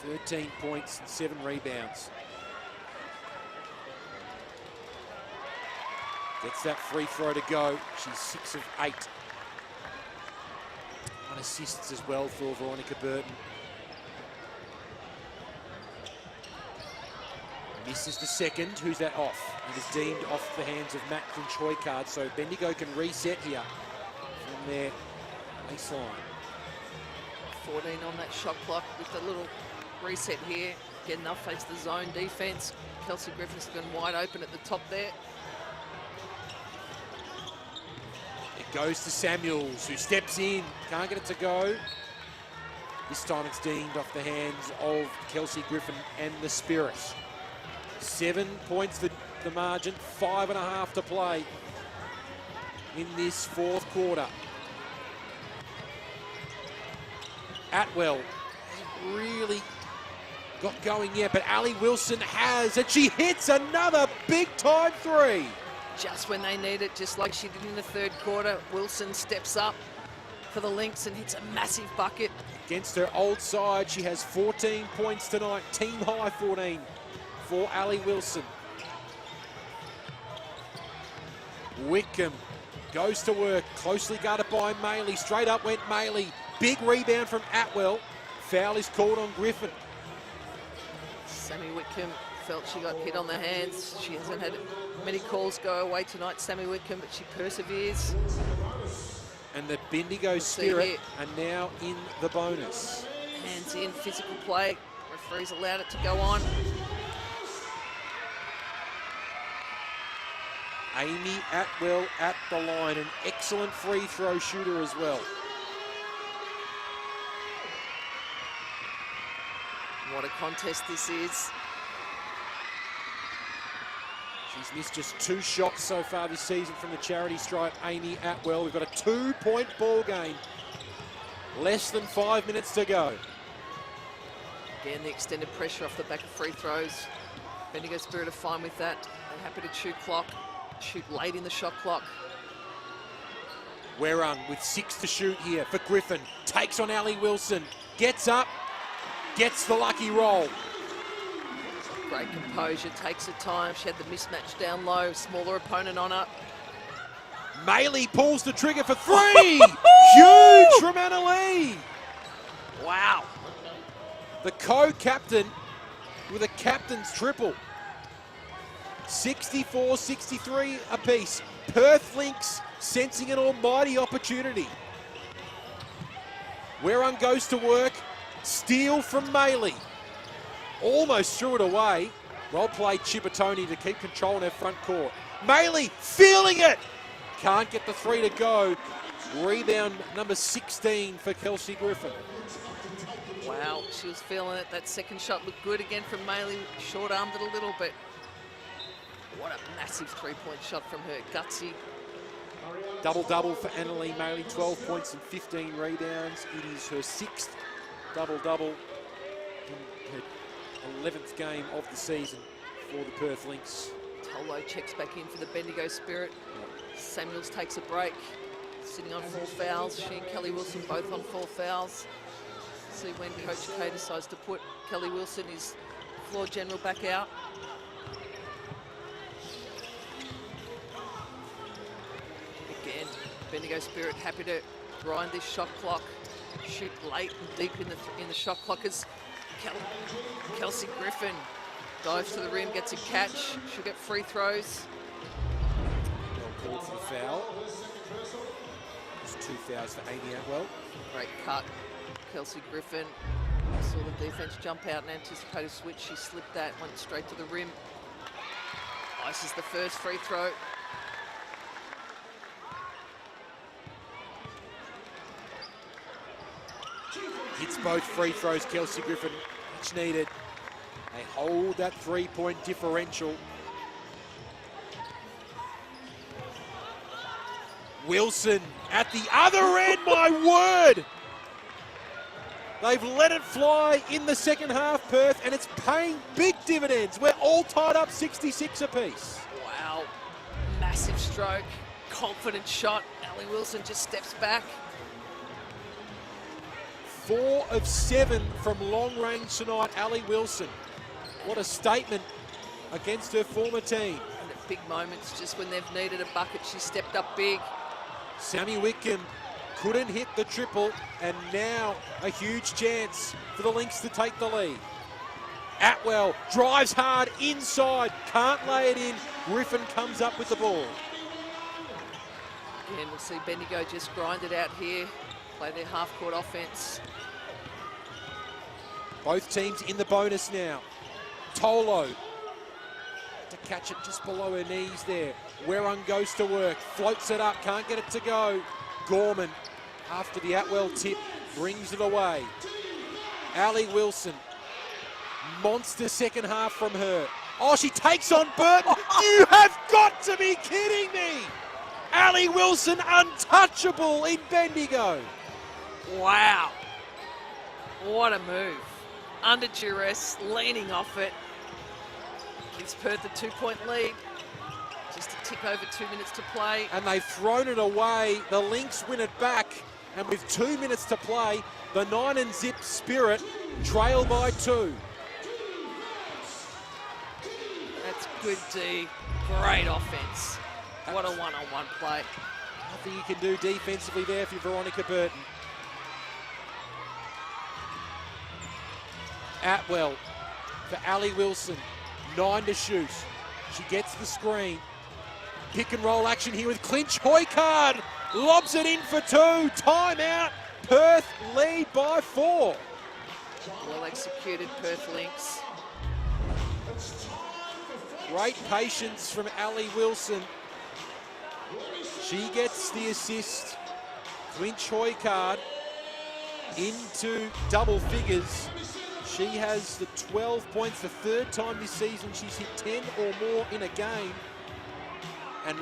13 points and 7 rebounds. Gets that free throw to go. She's 6 of 8. 1 assists as well for Veronica Burton. Misses the second. Who's that off? It is deemed off the hands of Matt Clinch Hoykard, so Bendigo can reset here from their baseline. 14 on that shot clock with a little reset here. Again, they'll face the zone defense. Kelsey Griffin's been wide open at the top there. It goes to Samuels, who steps in. Can't get it to go. This time it's deemed off the hands of Kelsey Griffin and the Spirit. 7 points for the margin. 5.5 to play in this fourth quarter. Atwell hasn't really got going yet, but Ali Wilson has, and she hits another big-time three. Just when they need it, just like she did in the third quarter, Wilson steps up for the Lynx and hits a massive bucket. Against her old side, she has 14 points tonight, team high 14 for Ali Wilson. Wickham goes to work, closely guarded by Maley. Straight up went Maley. Big rebound from Atwell. Foul is called on Griffin. Sammy Wickham felt she got hit on the hands. She hasn't had many calls go away tonight, Sammy Wickham, but she perseveres. And the Bendigo Spirit are now in the bonus. Hands in, physical play. Referees allowed it to go on. Amy Atwell at the line, an excellent free throw shooter as well. What a contest this is. She's missed just 2 shots so far this season from the charity stripe, Amy Atwell. We've got a 2-point ball game. Less than 5 minutes to go. Again, the extended pressure off the back of free throws. Bendigo Spirit are fine with that. They're happy to shoot late in the shot clock. Werung with 6 to shoot here for Griffin. Takes on Ali Wilson. Gets up. Gets the lucky roll. Great composure, takes her time. She had the mismatch down low, smaller opponent on her. Maley pulls the trigger for 3. Huge from Anna Lee. Wow. The co-captain with a captain's triple. 64-63 apiece. Perth Lynx sensing an almighty opportunity. Werung goes to work. Steal from Maley. Almost threw it away. Well played Chibatoni to keep control in her front court. Maley feeling it. Can't get the 3 to go. Rebound number 16 for Kelsey Griffin. Wow, she was feeling it. That second shot looked good again from Maley. Short-armed it a little bit. What a massive 3-point shot from her. Gutsy. Double-double for Annalee Maley. 12 points and 15 rebounds. It is her 6th double-double in her 11th game of the season for the Perth Lynx. Tolo checks back in for the Bendigo Spirit. Samuels takes a break, sitting on 4 fouls. She and Kelly Wilson both on 4 fouls. See when Coach Kay decides to put Kelly Wilson, his floor general, back out. Again, Bendigo Spirit happy to grind this shot clock, shoot late and deep in the shot clock as Kelsey Griffin dives to the rim, gets a catch. She'll get free throws. Well called for the foul. There's 2 fouls for Amy Atwell. Great cut. Kelsey Griffin saw the defense jump out and anticipate a switch. She slipped that, went straight to the rim. Ices the first free throw. Hits both free throws, Kelsey Griffin, much needed. They hold that 3-point differential. Wilson at the other end, my word! They've let it fly in the second half, Perth, and it's paying big dividends. We're all tied up 66 apiece. Wow, massive stroke, confident shot. Ali Wilson just steps back. 4 of 7 from long range tonight, Ali Wilson. What a statement against her former team. And at big moments, just when they've needed a bucket, she stepped up big. Sammy Wickham couldn't hit the triple, and now a huge chance for the Lynx to take the lead. Atwell drives hard inside, can't lay it in. Griffin comes up with the ball. Again, we'll see Bendigo just grind it out here, play their half-court offense. Both teams in the bonus now. Tolo to catch it just below her knees there. Werung goes to work, floats it up, can't get it to go. Gorman, after the Atwell tip, brings it away. Ali Wilson, monster second half from her. Oh, she takes on Burton. You have got to be kidding me. Ali Wilson untouchable in Bendigo. Wow. What a move. Under duress, leaning off it. Gives Perth a 2-point lead. Just a tick over 2 minutes to play. And they've thrown it away. The Lynx win it back. And with 2 minutes to play, the 9 and zip Spirit trail by 2. That's good D. Great offense. What a one-on-one play. Nothing you can do defensively there for Veronica Burton. Atwell for Ali Wilson. 9 to shoot. She gets the screen. Pick and roll action here with Clinch. Hoycard lobs it in for 2. Timeout. Perth lead by 4. Well executed, Perth Lynx. Great patience from Ali Wilson. She gets the assist. Clinch Hoycard into double figures. She has the 12 points, the 3rd time this season she's hit 10 or more in a game. And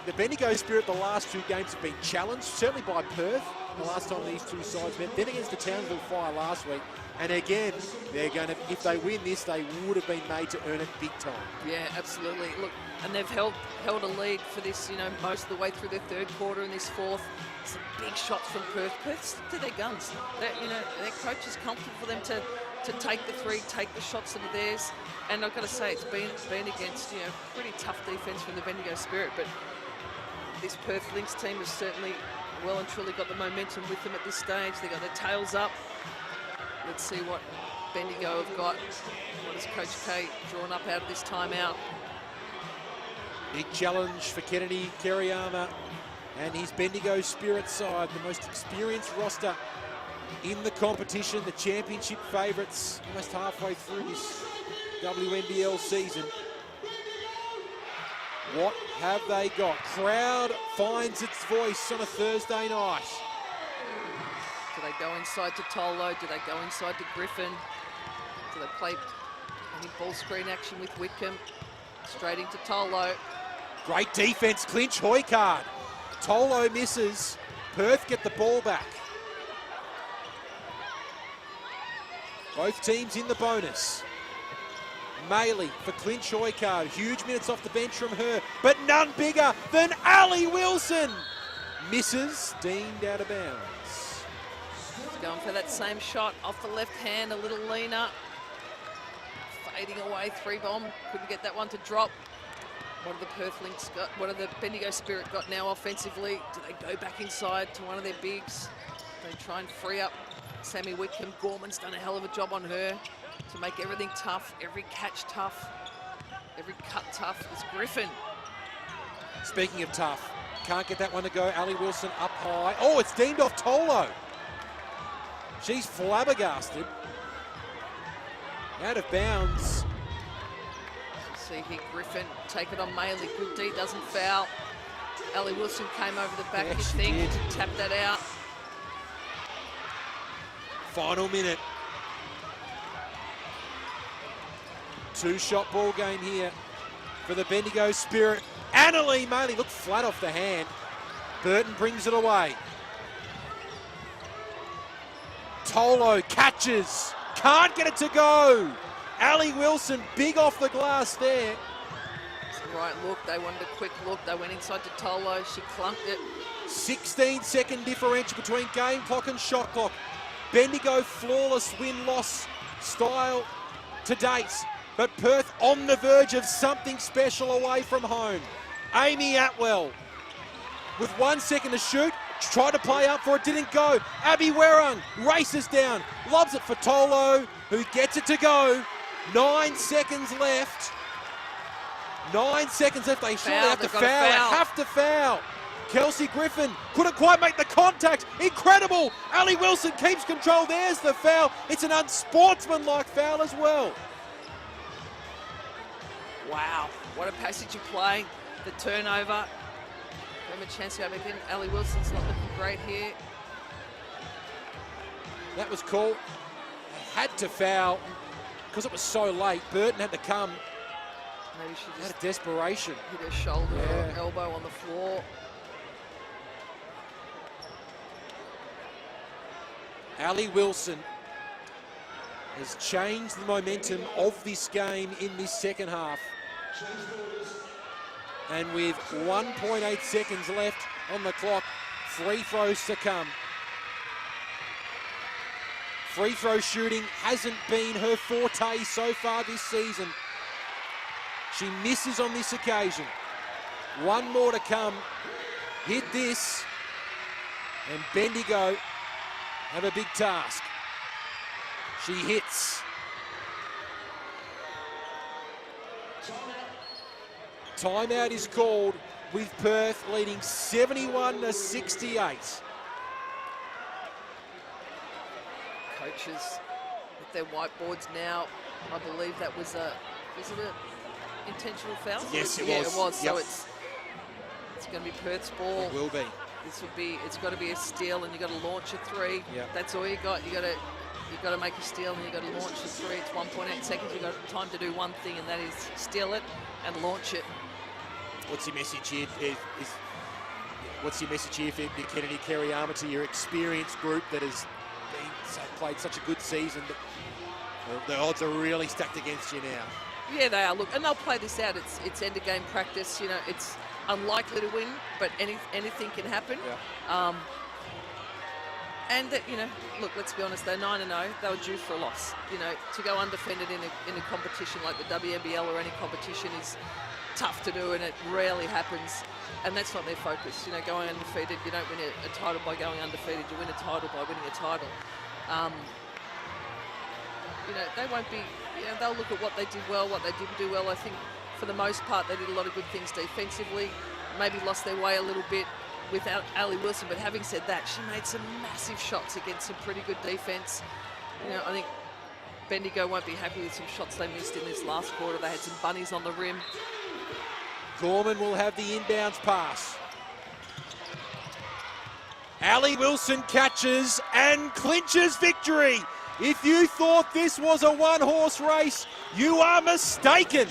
the Bendigo Spirit, the last 2 games have been challenged, certainly by Perth, the last time these 2 sides met, then against the Townsville Fire last week. And again, they're going to, if they win this, they would have been made to earn it big time. Yeah, absolutely. Look, and they've held a lead for this, most of the way through their 3rd quarter and this 4th. Some big shots from Perth. Perth stick to their guns. Their coach is comfortable for them to take the 3, take the shots that are theirs. And I've got to say, it's been against, pretty tough defense from the Bendigo Spirit, but this Perth Lynx team has certainly well and truly got the momentum with them at this stage. They've got their tails up. Let's see what Bendigo have got. What has Coach K drawn up out of this timeout? Big challenge for Kennedy Kerryama and his Bendigo Spirit side, the most experienced roster in the competition, the championship favourites, almost halfway through this WNBL season. What have they got? Crowd finds its voice on a Thursday night. Do they go inside to Tolo? Do they go inside to Griffin? Do they play any ball screen action with Whitcomb? Straight into Tolo. Great defense, Clinch Hoycard. Tolo misses. Perth get the ball back. Both teams in the bonus. Maley for Clinch Hoycard. Huge minutes off the bench from her, but none bigger than Ali Wilson. Misses, deemed out of bounds. Going for that same shot off the left hand, a little leaner. Fading away, 3-bomb. Couldn't get that one to drop. What have the Perth Lynx got? What have the Bendigo Spirit got now offensively? Do they go back inside to one of their bigs? They try and free up Sammy Whitcomb. Gorman's done a hell of a job on her to make everything tough, every catch tough, every cut tough. It's Griffin. Speaking of tough, can't get that one to go. Ali Wilson up high. Oh, it's deemed off Tolo. She's flabbergasted. Out of bounds. See here, Griffin take it on Maley. Good D, doesn't foul. Ali Wilson came over the back, you think, to tap that out. Final minute. 2-shot ball game here for the Bendigo Spirit. Annalee Maley looked flat off the hand. Burton brings it away. Tolo catches. Can't get it to go. Ali Wilson, big off the glass there. It's the right look. They wanted a quick look. They went inside to Tolo. She clunked it. 16-second differential between game clock and shot clock. Bendigo flawless win-loss style to date. But Perth on the verge of something special away from home. Amy Atwell with 1 second to shoot. Tried to play up for it, didn't go. Abby Werung races down, lobs it for Tolo, who gets it to go. 9 seconds left. 9 seconds left. They surely have to foul. They have to foul. Kelsey Griffin couldn't quite make the contact. Incredible. Ali Wilson keeps control. There's the foul. It's an unsportsmanlike foul as well. Wow, what a passage of play. The turnover. A chance to go back in. Ali Wilson's not looking great here. That was called. They had to foul because it was so late. Burton had to come Maybe she Out just of desperation. hit her shoulder or elbow on the floor. Ali Wilson has changed the momentum of this game in this second half. And with 1.8 seconds left on the clock, free throws to come. Free throw shooting hasn't been her forte so far this season. She misses on this occasion. One more to come. Hit this, and Bendigo have a big task. She hits. Timeout is called with Perth leading 71-68. Coaches with their whiteboards now. I believe that was a intentional foul? Yes, it was. Yeah, it was. Yep. So it's going to be Perth's ball. It will be. It's got to be a steal, and you got to launch a three. Yep. That's all you got. You got to make a steal, and you got to launch a three. It's 1.8 seconds. You got time to do one thing, and that is steal it and launch it. What's your message here? What's your message here for Kennedy Kerryama, to your experienced group that has played such a good season? But the odds are really stacked against you now. Yeah, they are. Look, and they'll play this out. It's end of game practice. You know, it's unlikely to win, but anything can happen. Yeah. And that, you know, look, let's be honest. They're 9-0. They were due for a loss. You know, to go undefended in a competition like the WNBL or any competition is tough to do, and it rarely happens. And that's not their focus. You know, going undefeated, you don't win a title by going undefeated. You win a title by winning a title. You know, they won't be. You know, they'll look at what they did well, what they didn't do well. I think for the most part they did a lot of good things defensively. Maybe lost their way a little bit without Ali Wilson. But having said that, she made some massive shots against some pretty good defense. You know, I think Bendigo won't be happy with some shots they missed in this last quarter. They had some bunnies on the rim. Gorman will have the inbounds pass. Ali Wilson catches and clinches victory. If you thought this was a one-horse race, you are mistaken.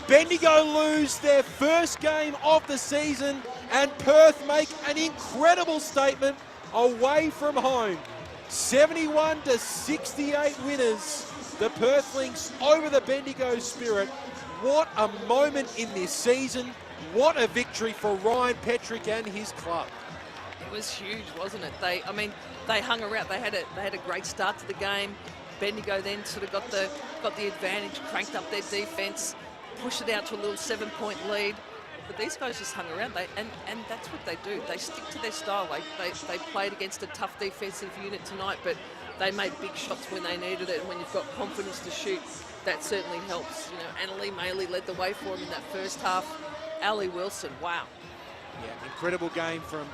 Bendigo lose their first game of the season, and Perth make an incredible statement away from home. 71-68 winners. The Perth Lynx over the Bendigo Spirit. What a moment in this season. What a victory for Ryan Petrick and his club. It was huge, wasn't it? They hung around. They had a great start to the game. Bendigo then sort of got the advantage, cranked up their defense, pushed it out to a little 7-point lead. But these guys just hung around. And that's what they do. They stick to their style. They played against a tough defensive unit tonight, but they made big shots when they needed it. And when you've got confidence to shoot, that certainly helps. You know, Annalie Maley led the way for them in that first half. Ali Wilson, wow. Yeah, incredible game from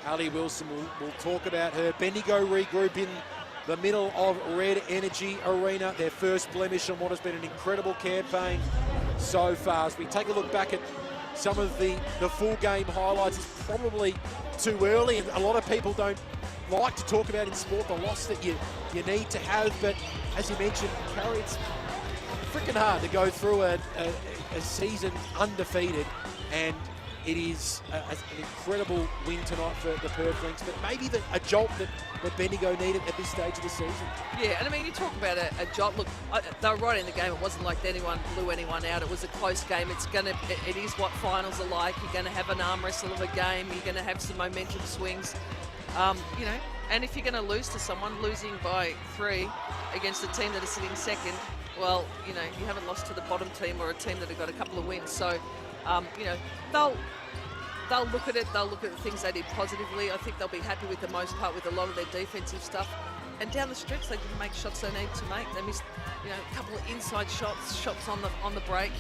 Ali Wilson. We'll talk about her. Bendigo regroup in the middle of Red Energy Arena. Their first blemish on what has been an incredible campaign so far. As we take a look back at some of the full game highlights, it's probably too early, and a lot of people don't like to talk about in sport the loss that you need to have. But as you mentioned, Carrie, it's freaking hard to go through a season undefeated, and it is an incredible win tonight for the Perth Lynx, but maybe a jolt that Bendigo needed at this stage of the season. Yeah, and I mean, you talk about a jolt. Look, they were right in the game. It wasn't like anyone blew anyone out. It was a close game. It is what finals are like. You're going to have an arm wrestle of a game. You're going to have some momentum swings. You know, and if you're going to lose to someone, losing by 3 against a team that is sitting second, well, you know, you haven't lost to the bottom team or a team that have got a couple of wins. So, you know, they'll look at it. They'll look at the things they did positively. I think they'll be happy with the most part with a lot of their defensive stuff. And down the stretch, they didn't make shots they needed to make. They missed, you know, a couple of inside shots on the break.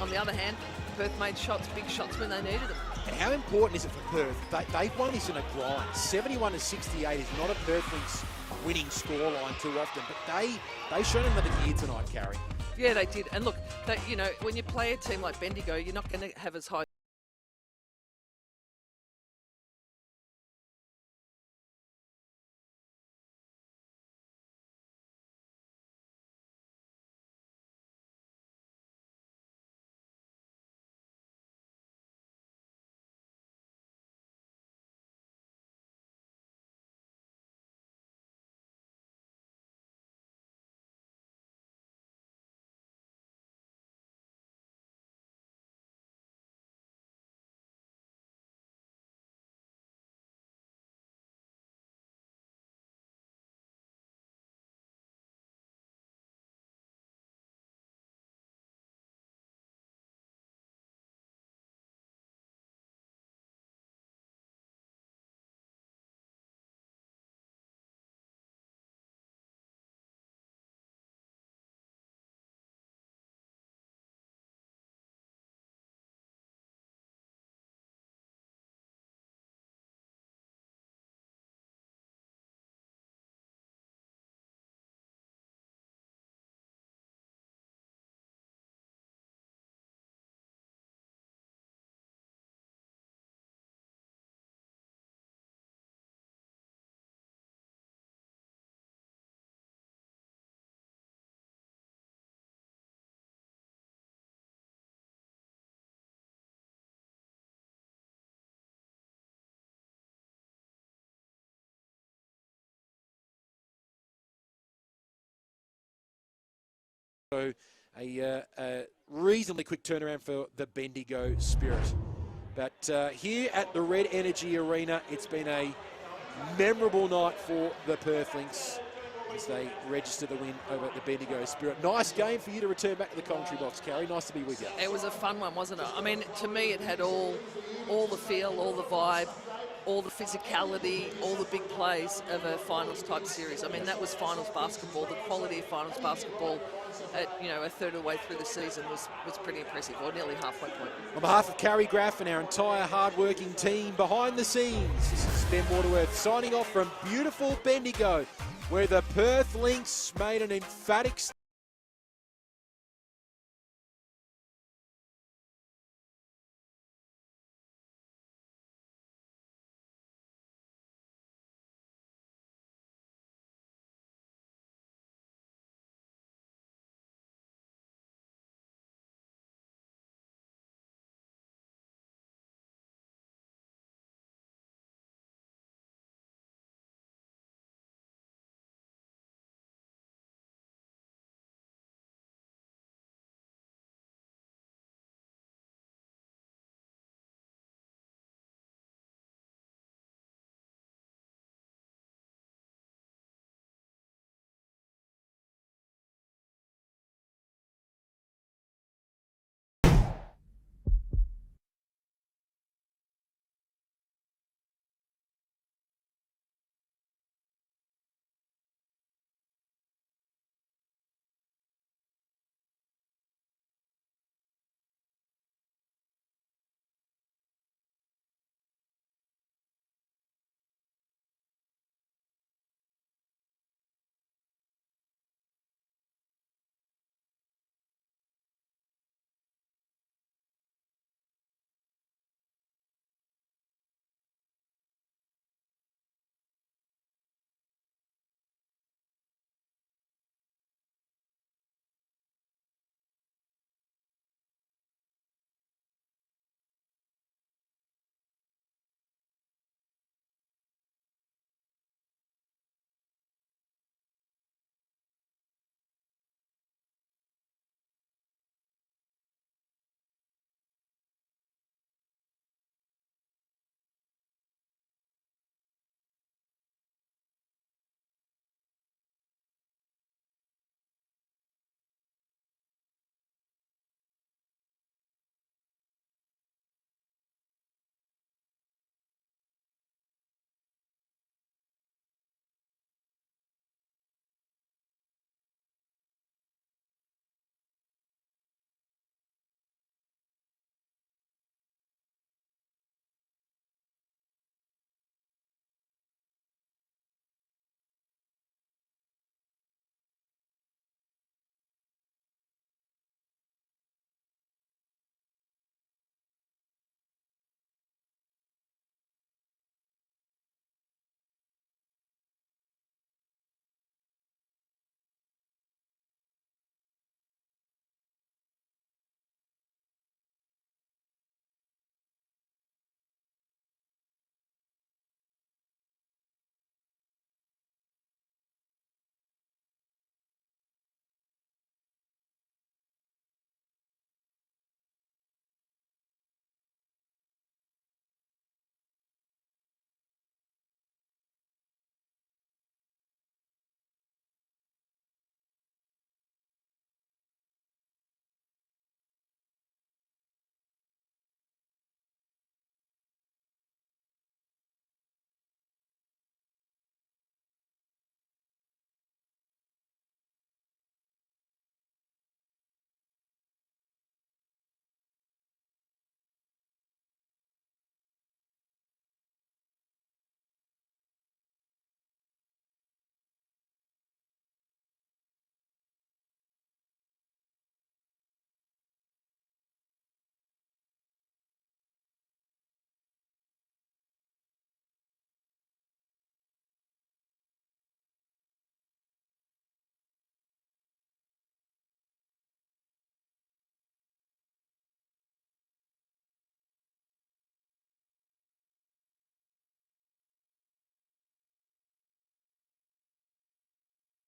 On the other hand, Perth made shots, big shots when they needed them. And how important is it for Perth? They've won this in a grind. 71-68 is not a Perth Lynx winning scoreline too often, but they showed another gear tonight, Carrie. Yeah, they did. And look, you know, when you play a team like Bendigo, you're not going to have as high So a reasonably quick turnaround for the Bendigo Spirit. But here at the Red Energy Arena, it's been a memorable night for the Perth Lynx as they register the win over the Bendigo Spirit. Nice game for you to return back to the commentary box, Carrie. Nice to be with you. It was a fun one, wasn't it? I mean, to me, it had all the feel, all the vibe, all the physicality, all the big plays of a finals type series. I mean, that was finals basketball. The quality of finals basketball at, a third of the way through the season was pretty impressive, or nearly halfway point. On behalf of Carrie Graff and our entire hard-working team behind the scenes, this is Ben Waterworth signing off from beautiful Bendigo, where the Perth Lynx made an emphatic